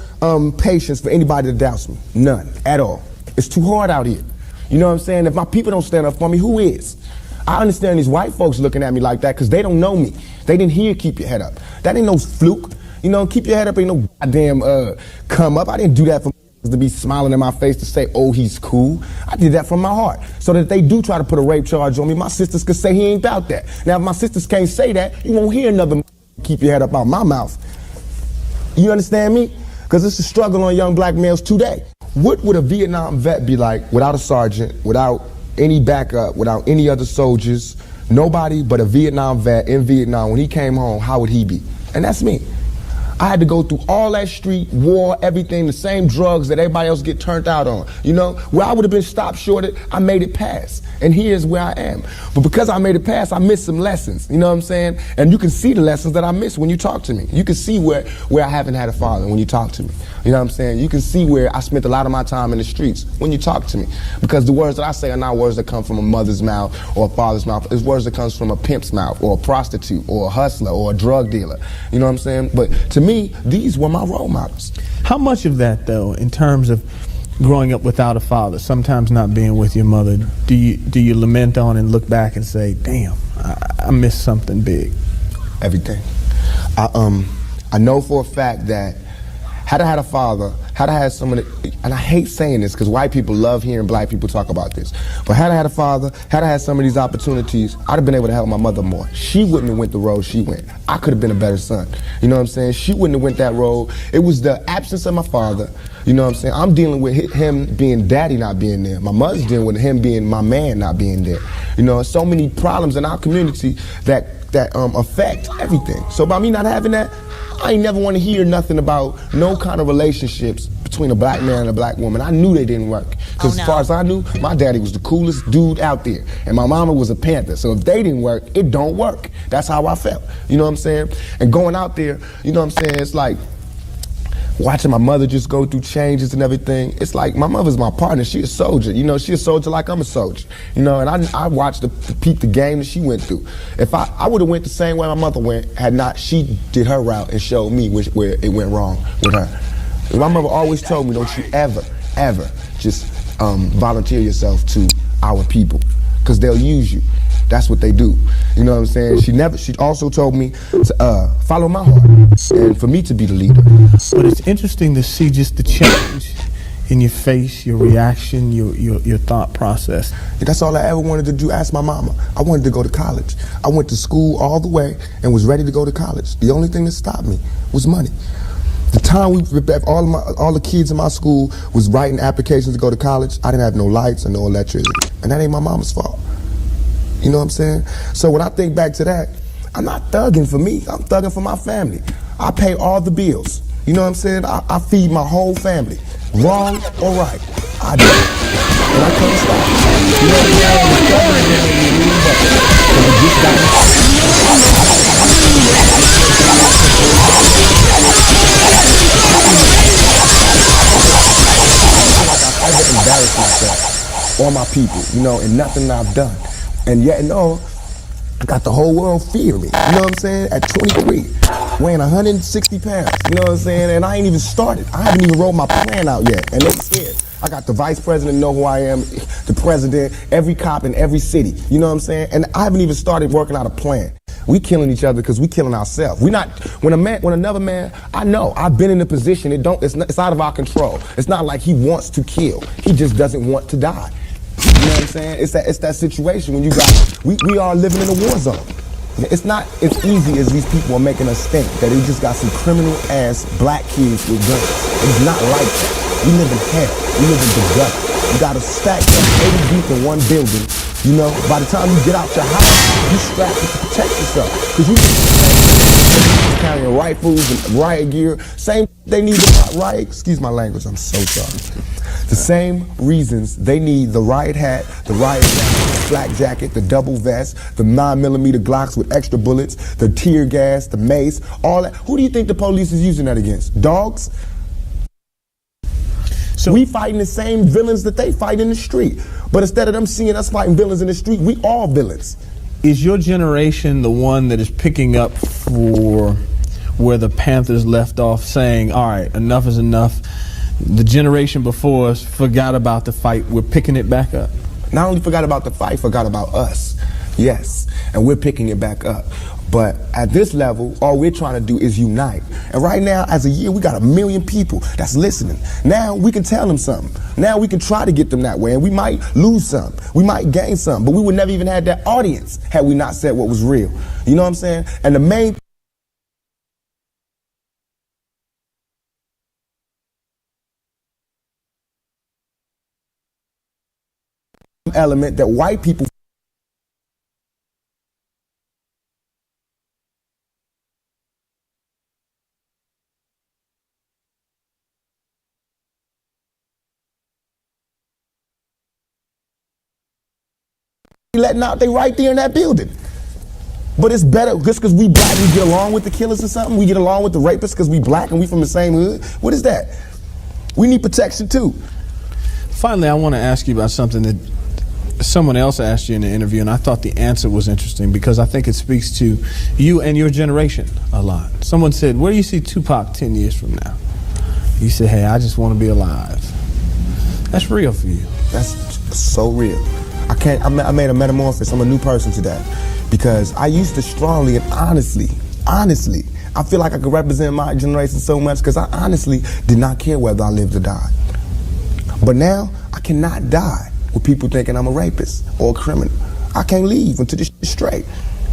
patience for anybody that doubts me. None at all. It's too hard out here. You know what I'm saying? If my people don't stand up for me, who is? I understand these white folks looking at me like that because they don't know me. They didn't hear keep your head up. That ain't no fluke. You know, keep your head up ain't no goddamn come up. I didn't do that for to be smiling in my face to say, oh, he's cool. I did that from my heart. So that if they do try to put a rape charge on me, my sisters could say he ain't about that. Now, if my sisters can't say that, you won't hear another keep your head up out my mouth. You understand me? Because it's a struggle on young black males today. What would a Vietnam vet be like without a sergeant, without any backup, without any other soldiers, nobody but a Vietnam vet in Vietnam? When he came home, how would he be? And that's me. I had to go through all that street, war, everything, the same drugs that everybody else get turned out on. You know, where I would have been stopped shorted, I made it past. And here's where I am. But because I made it past, I missed some lessons. You know what I'm saying? And you can see the lessons that I missed when you talk to me. You can see where I haven't had a father when you talk to me. You know what I'm saying? You can see where I spent a lot of my time in the streets when you talk to me. Because the words that I say are not words that come from a mother's mouth or a father's mouth. It's words that comes from a pimp's mouth or a prostitute or a hustler or a drug dealer. You know what I'm saying? But to me, these were my role models. How much of that, though, in terms of growing up without a father, sometimes not being with your mother, do you lament on and look back and say, damn, I missed something big? Everything. I know for a fact that had I had a father, had I had someone, and I hate saying this because white people love hearing black people talk about this, but had I had a father, had I had some of these opportunities, I'd have been able to help my mother more. She wouldn't have went the road she went. I could have been a better son. You know what I'm saying? She wouldn't have went that road. It was the absence of my father. You know what I'm saying? I'm dealing with him being daddy not being there. My mother's dealing with him being my man not being there. You know, so many problems in our community that affect everything. So by me not having that, I ain't never want to hear nothing about no kind of relationships between a black man and a black woman. I knew they didn't work. Because as far as I knew, my daddy was the coolest dude out there. And my mama was a Panther. So if they didn't work, it don't work. That's how I felt. You know what I'm saying? And going out there, you know what I'm saying? It's like watching my mother just go through changes and everything. It's like my mother's my partner. She a soldier. You know, she a soldier like I'm a soldier. You know, and I watched the peep the game that she went through. If I would have went the same way my mother went had not she did her route and showed me where it went wrong with her. And my mother always told me, don't you ever just volunteer yourself to our people, because they'll use you. That's what they do. You know what I'm saying? She also told me to follow my heart and for me to be the leader. But it's interesting to see just the change in your face, your reaction, your thought process. That's all I ever wanted to do. Ask my mama. I wanted to go to college. I went to school all the way and was ready to go to college. The only thing that stopped me was money. The time all the kids in my school was writing applications to go to college, I didn't have no lights and no electricity. And that ain't my mama's fault. You know what I'm saying? So when I think back to that, I'm not thugging for me, I'm thugging for my family. I pay all the bills. You know what I'm saying? I feed my whole family. Wrong or right, I do. And I can't stop. You know what I'm I've ever embarrassed myself or my people, you know, and nothing I've done. And yet, no, I got the whole world fearing me. You know what I'm saying? At 23, weighing 160 pounds. You know what I'm saying? And I ain't even started. I haven't even rolled my plan out yet. And they scared. I got the vice president know who I am, the president, every cop in every city. You know what I'm saying? And I haven't even started working out a plan. We killing each other because we killing ourselves. We not when another man. I know I've been in a position. It's out of our control. It's not like he wants to kill. He just doesn't want to die. You know what I'm saying? It's that situation when you got we are living in a war zone. It's not as easy as these people are making us think that they just got some criminal ass black kids with guns. It's not like that. We live in hell. We live in the gut. You got to stack up 80 deep in one building. You know, by the time you get out your house, you strapped to protect yourself. Because you carrying rifles and riot gear. Same they need the riot. Excuse my language. I'm so sorry. The same reasons they need the riot hat, the riot jacket, the flak jacket, the double vest, the 9mm Glocks with extra bullets, the tear gas, the mace, all that. Who do you think the police is using that against? Dogs? So we fighting the same villains that they fight in the street. But instead of them seeing us fighting villains in the street, we all villains. Is your generation the one that is picking up for where the Panthers left off, saying, all right, enough is enough? The generation before us forgot about the fight. We're picking it back up. Not only forgot about the fight, forgot about us. Yes, and we're picking it back up. But at this level, all we're trying to do is unite. And right now, as a year, we got 1 million people that's listening. Now we can tell them something. Now we can try to get them that way. And we might lose some. We might gain some. But we would never even have that audience had we not said what was real. You know what I'm saying? And the main element that white people letting out, they right there in that building. But it's better just because we black, we get along with the killers or something. We get along with the rapists because we black and we from the same hood. What is that? We need protection too. Finally, I want to ask you about something that someone else asked you in the interview, and I thought the answer was interesting because I think it speaks to you and your generation a lot. Someone said, where do you see Tupac 10 years from now? You said, hey, I just want to be alive. That's real for you. That's so real. I made a metamorphosis. I'm a new person today because I used to strongly and honestly, I feel like I could represent my generation so much because I honestly did not care whether I lived or died. But now I cannot die with people thinking I'm a rapist or a criminal. I can't leave until this is straight.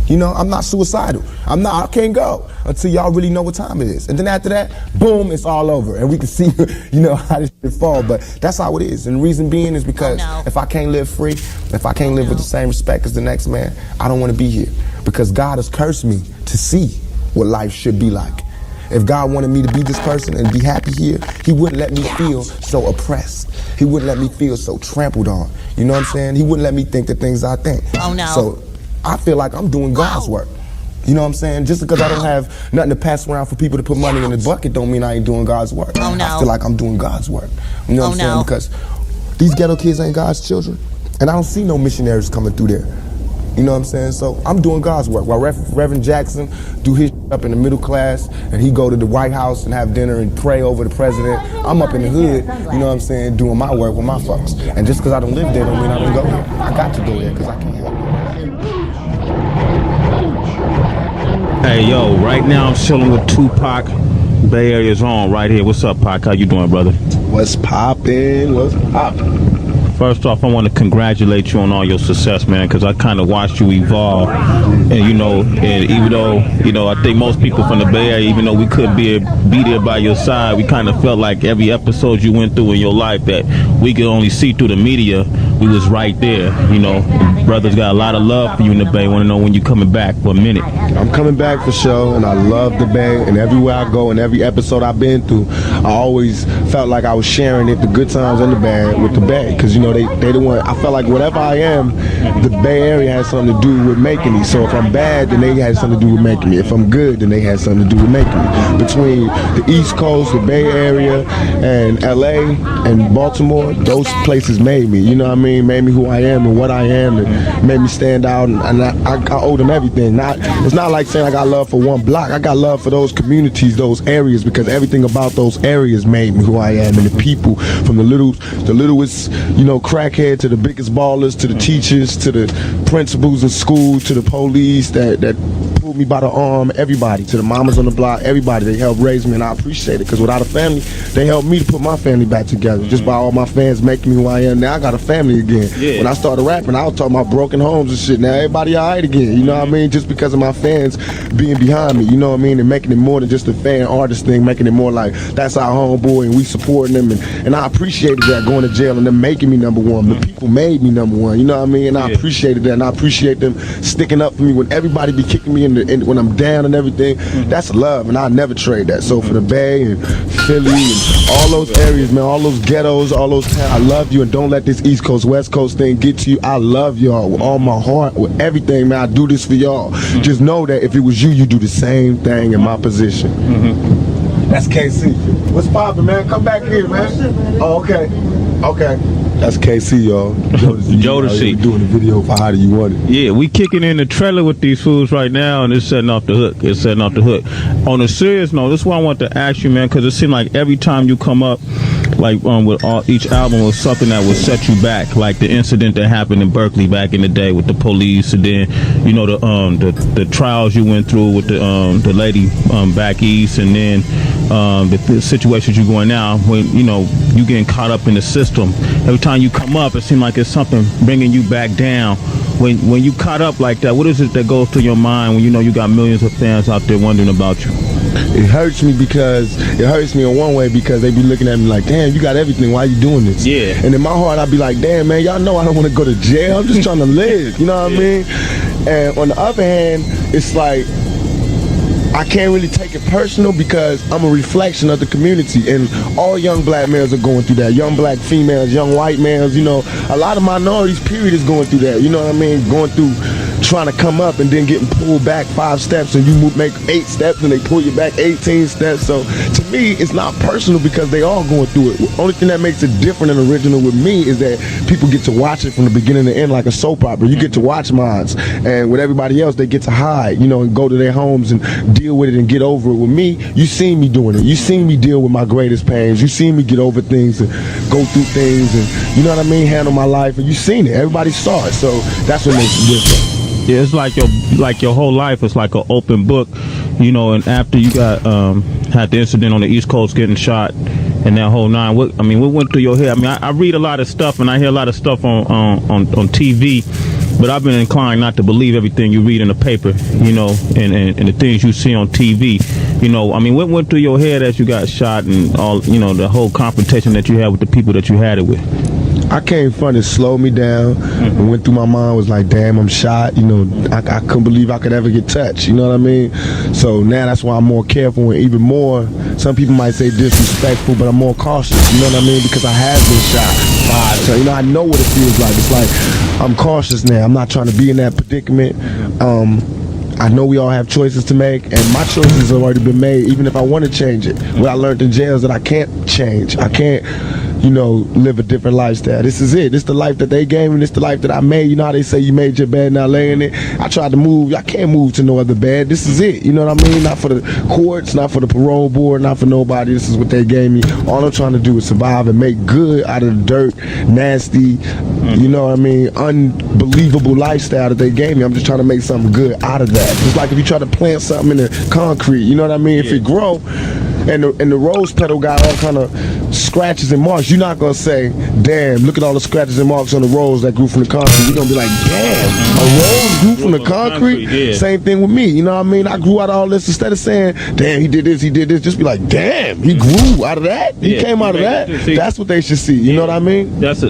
You know, I'm not suicidal. I can't go until y'all really know what time it is. And then after that, boom, it's all over. And we can see, you know, how this shit fall. But that's how it is. And the reason being is because if I can't live free, if I can't live with the same respect as the next man, I don't want to be here. Because God has cursed me to see what life should be like. If God wanted me to be this person and be happy here, he wouldn't let me feel so oppressed. He wouldn't let me feel so trampled on. You know what I'm saying? He wouldn't let me think the things I think. Oh, no. So I feel like I'm doing God's work. You know what I'm saying? Just because I don't have nothing to pass around for people to put money in the bucket don't mean I ain't doing God's work. Oh, no. I feel like I'm doing God's work. You know what I'm saying? Because these ghetto kids ain't God's children. And I don't see no missionaries coming through there. You know what I'm saying? So I'm doing God's work. While Reverend Jackson do his up in the middle class and he go to the White House and have dinner and pray over the president, I'm up in the hood, you know what I'm saying, doing my work with my folks. And just because I don't live there don't mean I don't go there. I got to go there because I can't help it. Hey, yo, right now I'm chilling with Tupac. Bay Area's on right here. What's up, Pac? How you doing, brother? What's poppin'? What's poppin'? First off, I want to congratulate you on all your success, man, because I kind of watched you evolve. And, you know, and even though, you know, I think most people from the Bay Area, even though we couldn't be there by your side, we kind of felt like every episode you went through in your life that we could only see through the media, we was right there, you know. And brothers got a lot of love for you in the Bay. Want to know when you coming back for a minute. I'm coming back for sure, and I love the Bay, and everywhere I go and every episode I've been through, I always felt like I was sharing it, the good times and the bad, with the Bay, because, you know, they the one. I felt like whatever I am, the Bay Area has something to do with making me. So if I'm bad, then they had something to do with making me. If I'm good, then they had something to do with making me. Between the East Coast, the Bay Area, and LA and Baltimore, those places made me. You know what I mean? Made me who I am and what I am, and made me stand out. And I owe them everything. It's not like saying I got love for one block. I got love for those communities, those areas, because everything about those areas made me who I am, and the people, from the littlest, you know, crackhead to the biggest ballers, to the teachers, to the principals in school, to the police that pulled me by the arm, everybody, to the mamas on the block, everybody, they helped raise me, and I appreciate it, because without a family, they helped me to put my family back together, just by all my fans making me who I am. Now I got a family again. Yeah. When I started rapping, I was talking about broken homes and shit. Now everybody all right again, you know what I mean? Just because of my fans being behind me, you know what I mean? And making it more than just a fan artist thing, making it more like, that's our homeboy, and we supporting them, and I appreciated that, going to jail and them making me number one. The people made me number one, you know what I mean? And I appreciated that, and I appreciate them sticking up for me when everybody be kicking me in when I'm down and everything. That's love, and I never trade that. So for the Bay and Philly and all those areas, man, all those ghettos, all those towns, I love you, and don't let this East Coast, West Coast thing get to you. I love y'all with all my heart, with everything, man. I do this for y'all. Just know that if it was you, you do the same thing in my position. That's KC. What's poppin', man? Come back here, man. Oh, okay. Okay. That's KC, y'all. Jodeci. Doing a video for How Do You Want It. Yeah, we kicking in the trailer with these fools right now, and it's setting off the hook. It's setting off the hook. On a serious note, this is what I want to ask you, man, because it seemed like every time you come up, like with each album was something that would set you back, like the incident that happened in Berkeley back in the day with the police, and then the trials you went through with the lady back east, and then the situations you're going now when you getting caught up in the system. Every time you come up, it seems like it's something bringing you back down. When you caught up like that, what is it that goes through your mind when you got millions of fans out there wondering about you? It hurts me in one way because they be looking at me like, damn, you got everything, why you doing this? Yeah. And in my heart, I be like, damn, man, y'all know I don't want to go to jail. I'm just trying to live, you know what I mean? And on the other hand, it's like, I can't really take it personal because I'm a reflection of the community, and all young black males are going through that. Young black females, young white males, a lot of minorities, period, is going through that. You know what I mean? Going through trying to come up and then getting pulled back 5 steps, and you make 8 steps and they pull you back 18 steps. So to me, it's not personal because they all going through it. The only thing that makes it different and original with me is that people get to watch it from the beginning to end like a soap opera. You get to watch mine, and with everybody else, they get to hide, and go to their homes and deal with it and get over it. With me, you seen me doing it. You seen me deal with my greatest pains. You seen me get over things and go through things, and you know what I mean, handle my life, and you seen it. Everybody saw it, so that's what makes it different. Yeah, it's like your whole life is like an open book, and after you got had the incident on the East Coast getting shot and that whole nine, what went through your head? I mean, I read a lot of stuff and I hear a lot of stuff on TV, but I've been inclined not to believe everything you read in the paper, and the things you see on TV. What went through your head as you got shot and all, the whole confrontation that you had with the people that you had it with? I came from it, slowed me down, and went through my mind, was like, damn, I'm shot. I couldn't believe I could ever get touched. You know what I mean? So now that's why I'm more careful, and even more, some people might say disrespectful, but I'm more cautious. You know what I mean? Because I have been shot 5 times. I know what it feels like. It's like, I'm cautious now. I'm not trying to be in that predicament. I know we all have choices to make, and my choices have already been made, even if I want to change it. What I learned in jail is that I can't change. I can't, live a different lifestyle. This is it. This is the life that they gave me. This is the life that I made. You know how they say you made your bed, now lay in it? I tried to move. I can't move to no other bed. This is it. You know what I mean? Not for the courts, not for the parole board, not for nobody. This is what they gave me. All I'm trying to do is survive and make good out of the dirt, nasty, you know what I mean, unbelievable lifestyle that they gave me. I'm just trying to make something good out of that. It's like if you try to plant something in the concrete, you know what I mean? If it grow, and the rose petal got all kind of scratches and marks, you're not gonna say, damn, look at all the scratches and marks on the rose that grew from the concrete. You're gonna be like, damn, a rose grew from the concrete? Yeah. Same thing with me, you know what I mean? I grew out of all this. Instead of saying, damn, he did this, just be like, damn, he grew out of that? He came out of that? That's what they should see, you know what I mean? That's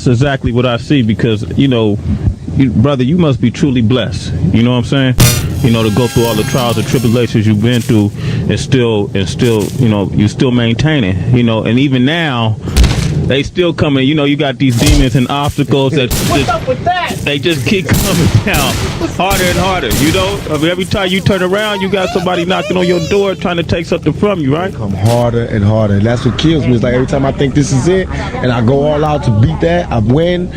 exactly what I see, because, brother, you must be truly blessed. You know what I'm saying? To go through all the trials and tribulations you've been through, and still, you still maintaining. And even now, they still coming. You got these demons and obstacles that What's up with that? They just keep coming down harder and harder. Every time you turn around, you got somebody knocking on your door trying to take something from you, right? Come harder and harder. And that's what kills me. It's like every time I think this is it, and I go all out to beat that, I win,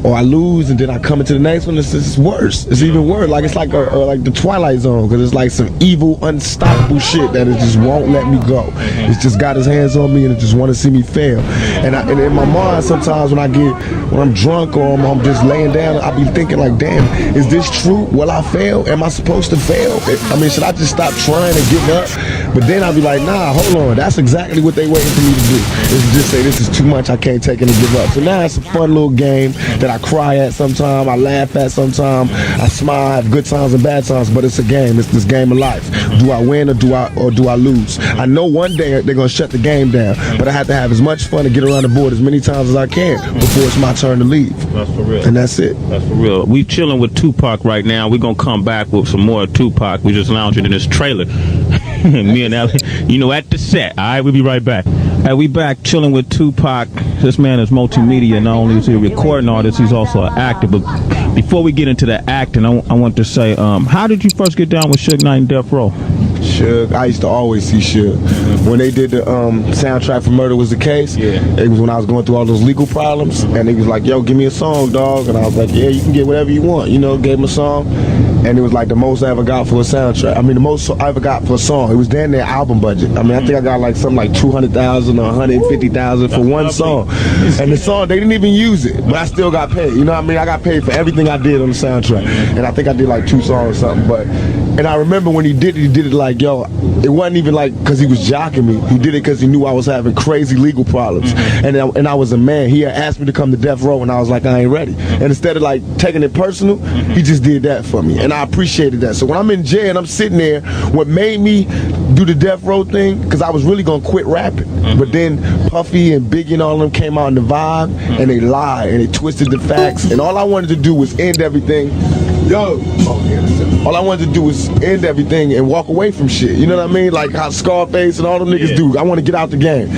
or I lose, and then I come into the next one, it's worse. It's even worse. Like it's like like the Twilight Zone, because it's like some evil, unstoppable shit that it just won't let me go. It's just got his hands on me, and it just want to see me fail. And in my mind, sometimes when I'm drunk or I'm just laying down, I be thinking like, damn, is this true? Will I fail? Am I supposed to fail? I mean, should I just stop trying and give up? But then I be like, nah, hold on. That's exactly what they waiting for me to do. Is just say this is too much. I can't take it and give up. So now it's a fun little game that I cry at sometimes, I laugh at sometimes, I smile, I have good times and bad times, but it's a game. It's this game of life. Do I win or do I lose? I know one day they're gonna shut the game down, but I have to have as much fun and get around the board as many times as I can before it's my turn to leave. That's for real. And that's it. That's for real. We chilling with Tupac right now. We're gonna come back with some more Tupac. We just lounging in this trailer. Me and Ellie, at the set. All right, we'll be right back. Hey, we back chilling with Tupac. This man is multimedia. Not only is he a recording artist, he's also an actor. But before we get into the acting, I want to say, how did you first get down with Suge Knight and Death Row? Suge, I used to always see Suge. When they did the soundtrack for Murder Was the Case, it was when I was going through all those legal problems, and he was like, yo, give me a song, dog. And I was like, yeah, you can get whatever you want. Gave him a song. And it was like the most I ever got for a soundtrack. I mean, the most I ever got for a song. It was damn near album budget. I mean, I think I got like something like 200,000 or 150,000 for one song. And the song, they didn't even use it, but I still got paid. You know what I mean? I got paid for everything I did on the soundtrack. And I think I did like 2 songs or something. And I remember when he did it like, yo, it wasn't even like because he was jocking me. He did it because he knew I was having crazy legal problems. And I was a man. He had asked me to come to Death Row, and I was like, I ain't ready. And instead of like taking it personal, he just did that for me. And I appreciated that. So when I'm in jail and I'm sitting there, what made me do the Death Row thing, because I was really going to quit rapping. But then Puffy and Biggie and all of them came out in the vibe, and they lied, and they twisted the facts. And all I wanted to do was end everything. All I wanted to do was end everything and walk away from shit. You know what I mean? Like how Scarface and all them niggas do. I want to get out the game.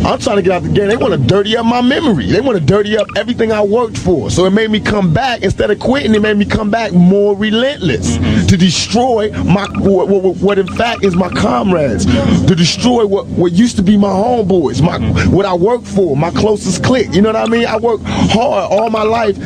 I'm trying to get out the game. They want to dirty up my memory. They want to dirty up everything I worked for. So it made me come back. Instead of quitting, it made me come back more relentless to destroy what in fact is my comrades, to destroy what used to be my homeboys, what I worked for, my closest clique. You know what I mean? I worked hard all my life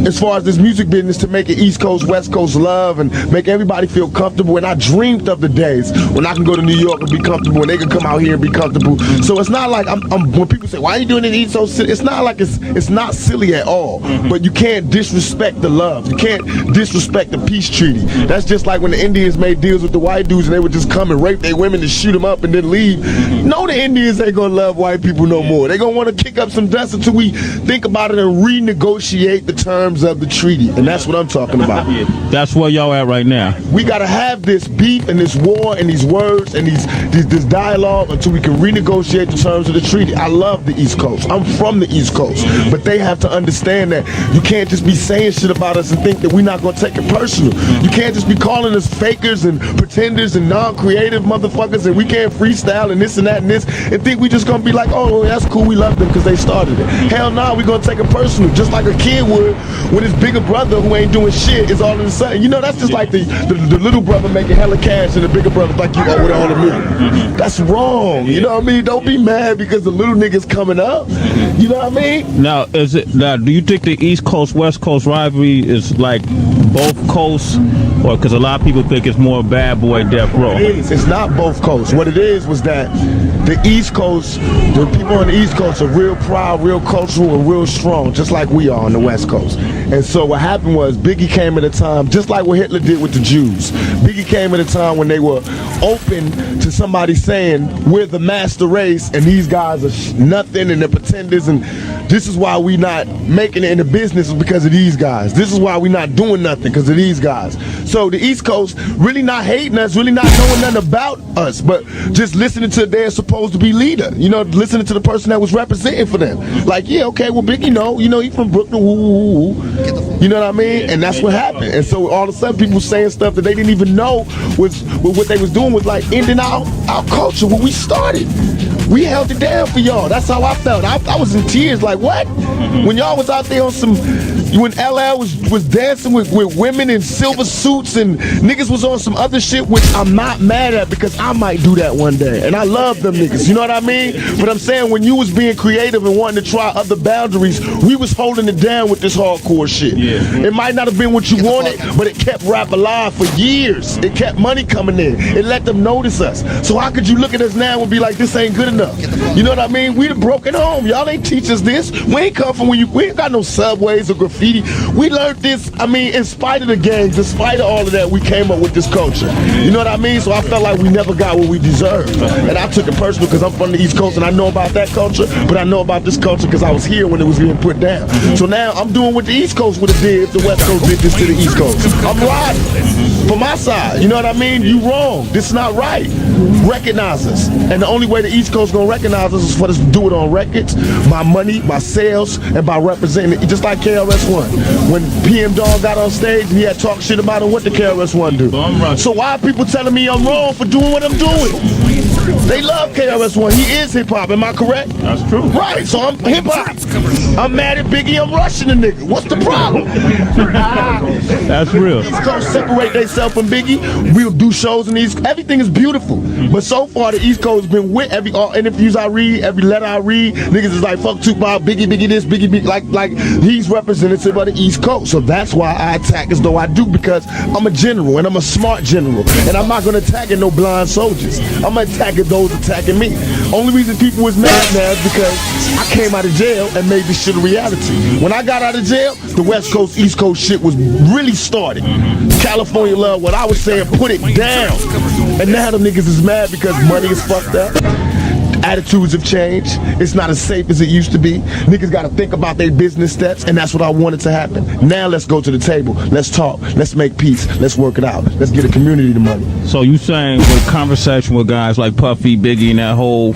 as far as this music business to make it East Coast, West Coast love and make everybody feel comfortable. And I dreamed of the days when I can go to New York and be comfortable, and they can come out here and be comfortable. So it's not like when people say, why are you doing it East Coast? It's not like it's not silly at all. But you can't disrespect the love. You can't disrespect the peace treaty. That's just like when the Indians made deals with the white dudes and they would just come and rape their women and shoot them up and then leave. No, the Indians ain't gonna love white people no more. They gonna want to kick up some dust until we think about it and renegotiate the terms of the treaty. And that's what I'm talking about. That's where y'all at right now. We gotta have this beef and this war and these words and this dialogue until we can renegotiate the terms of the treaty. I love the East Coast. I'm from the East Coast. But they have to understand that you can't just be saying shit about us and think that we're not gonna take it personal. You can't just be calling us fakers and pretenders and non-creative motherfuckers and we can't freestyle and this and that and this and think we just gonna be like, oh, well, that's cool, we love them because they started it. Hell no, we're gonna take it personal, just like a kid would when his bigger brother who ain't doing shit is all of a sudden, that's just like the little brother making hella cash and the bigger brother's like, you owe it all to me. That's wrong, you know what I mean? Don't be mad because the little nigga's coming up, you know what I mean? Now, do you think the East Coast, West Coast rivalry is like both coasts, or because a lot of people think it's more Bad Boy Death Row? It's not both coasts. What it is was that the East Coast, the people on the East Coast are real proud, real cultural, and real strong, just like we are on the West Coast. And so what happened was Biggie came at a time, just like what Hitler did with the Jews. Biggie came at a time when they were open to somebody saying, we're the master race, and these guys are nothing, and they're pretenders, and this is why we not making it in the business is because of these guys. This is why we not doing nothing because of these guys. So the East Coast really not hating us, really not knowing nothing about us, but just listening to their supposed to be leader. Listening to the person that was representing for them. Like, yeah, okay, well, Biggie, he from Brooklyn, woo. You know what I mean? And that's what happened. And so all of a sudden people saying stuff that they didn't even know was what they was doing was like ending our culture when we started. We held it down for y'all. That's how I felt. I was in tears like, what? When y'all was out there on some, when LL was dancing with women in silver suits and niggas was on some other shit, which I'm not mad at because I might do that one day. And I love them niggas, you know what I mean? But I'm saying when you was being creative and wanting to try other boundaries, we was holding it down with this hardcore shit. Yeah. It might not have been what you wanted, but it kept rap alive for years. It kept money coming in. It let them notice us. So how could you look at us now and be like, this ain't good enough? You know what I mean? We the broken home. Y'all ain't teach us this. We ain't come from we ain't got no subways or graffiti. We learned this, in spite of the gangs, in spite of all of that, we came up with this culture. You know what I mean? So I felt like we never got what we deserved. And I took it personally. personal because I'm from the East Coast and I know about that culture, but I know about this culture because I was here when it was being put down. So now I'm doing what the East Coast would have did if the West Coast did this to the East Coast. I'm riding for my side. You know what I mean? You wrong. This is not right. Recognize us. And the only way the East Coast gonna recognize us is for us to do it on records, my money, my sales, and by representing it. Just like KRS-One. When PM Dog got on stage and he had talk shit about him, what did KRS-One do? So why are people telling me I'm wrong for doing what I'm doing? They love KRS-One. He is hip-hop. Am I correct? That's true. Right. So I'm hip-hop. I'm mad at Biggie. I'm rushing the nigga. What's the problem? That's real. East Coast separate themselves from Biggie. We'll do shows in the East. Everything is beautiful. But so far, the East Coast has been with all interviews I read, every letter I read. Niggas is like, fuck Tupac, Biggie this, Biggie. Like he's representative of the East Coast. So that's why I attack as though I do, because I'm a general and I'm a smart general. And I'm not going to attack at no blind soldiers. I'm going to attack at those attacking me. Only reason people was mad now is because I came out of jail and made this shit a reality. When I got out of jail, the West Coast, East Coast shit was really started. California love, what I was saying, put it down. And now them niggas is mad because money is fucked up. Attitudes have changed. It's not as safe as it used to be. Niggas got to think about their business steps, and that's what I wanted to happen. Now let's go to the table. Let's talk. Let's make peace. Let's work it out. Let's get a community the money. So you saying with conversation with guys like Puffy, Biggie, and that whole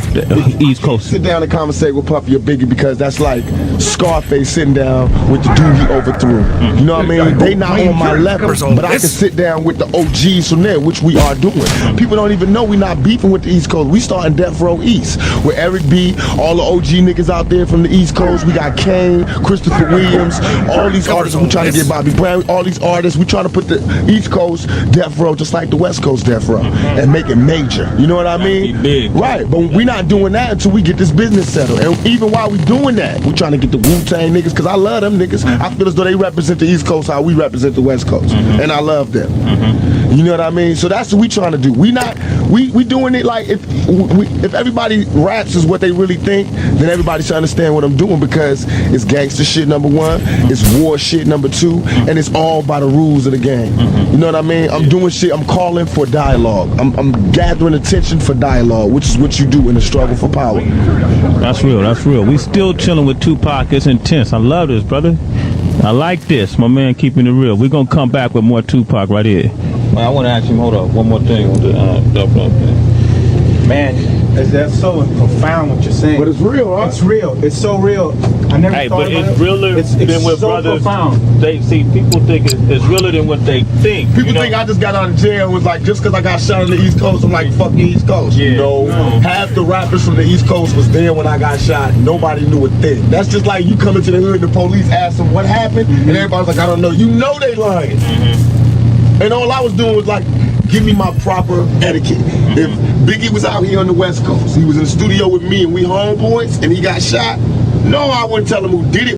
East Coast? Sit down and conversate with Puffy or Biggie because that's like Scarface sitting down with the dude he overthrew. You know what I mean? They not on my level, but I can sit down with the OGs from there, which we are doing. People don't even know we not beefing with the East Coast. We starting Death Row East. With Eric B, all the OG niggas out there from the East Coast. We got Kane, Christopher Williams, all these artists. We trying to get Bobby Brown, all these artists. We trying to put the East Coast Death Row just like the West Coast Death Row and make it major. You know what I mean? Big. Right, but we not doing that until we get this business settled. And even while we doing that, we trying to get the Wu-Tang niggas, because I love them niggas. I feel as though they represent the East Coast how we represent the West Coast. And I love them. You know what I mean? So that's what we trying to do. We doing it like if everybody raps is what they really think, then everybody should understand what I'm doing, because it's gangster shit number one, it's war shit number two, and it's all by the rules of the game. You know what I mean? I'm doing shit, I'm calling for dialogue. I'm gathering attention for dialogue, which is what you do in the struggle for power. That's real, that's real. We still chilling with Tupac. It's intense. I love this, brother. I like this. My man keeping it real. We're going to come back with more Tupac right here. Man, I want to ask him, hold up, one more thing on the Man, that's so profound what you're saying. But it's real, huh? It's real. It's so real. I never thought but about it's it. realer than what so brothers. Profound. They see people think it's realer than what they think. People think I just got out of jail and was like, just because I got shot on the East Coast, I'm like, fuck the East Coast. Yeah. No, half the rappers from the East Coast was there when I got shot. Nobody knew a thing. That's just like you come into the hood, the police ask them what happened, and everybody's like, I don't know. You know they lying. And all I was doing was like, give me my proper etiquette. If Biggie was out here on the West Coast, he was in the studio with me and we homeboys, and he got shot, no, I wouldn't tell him who did it.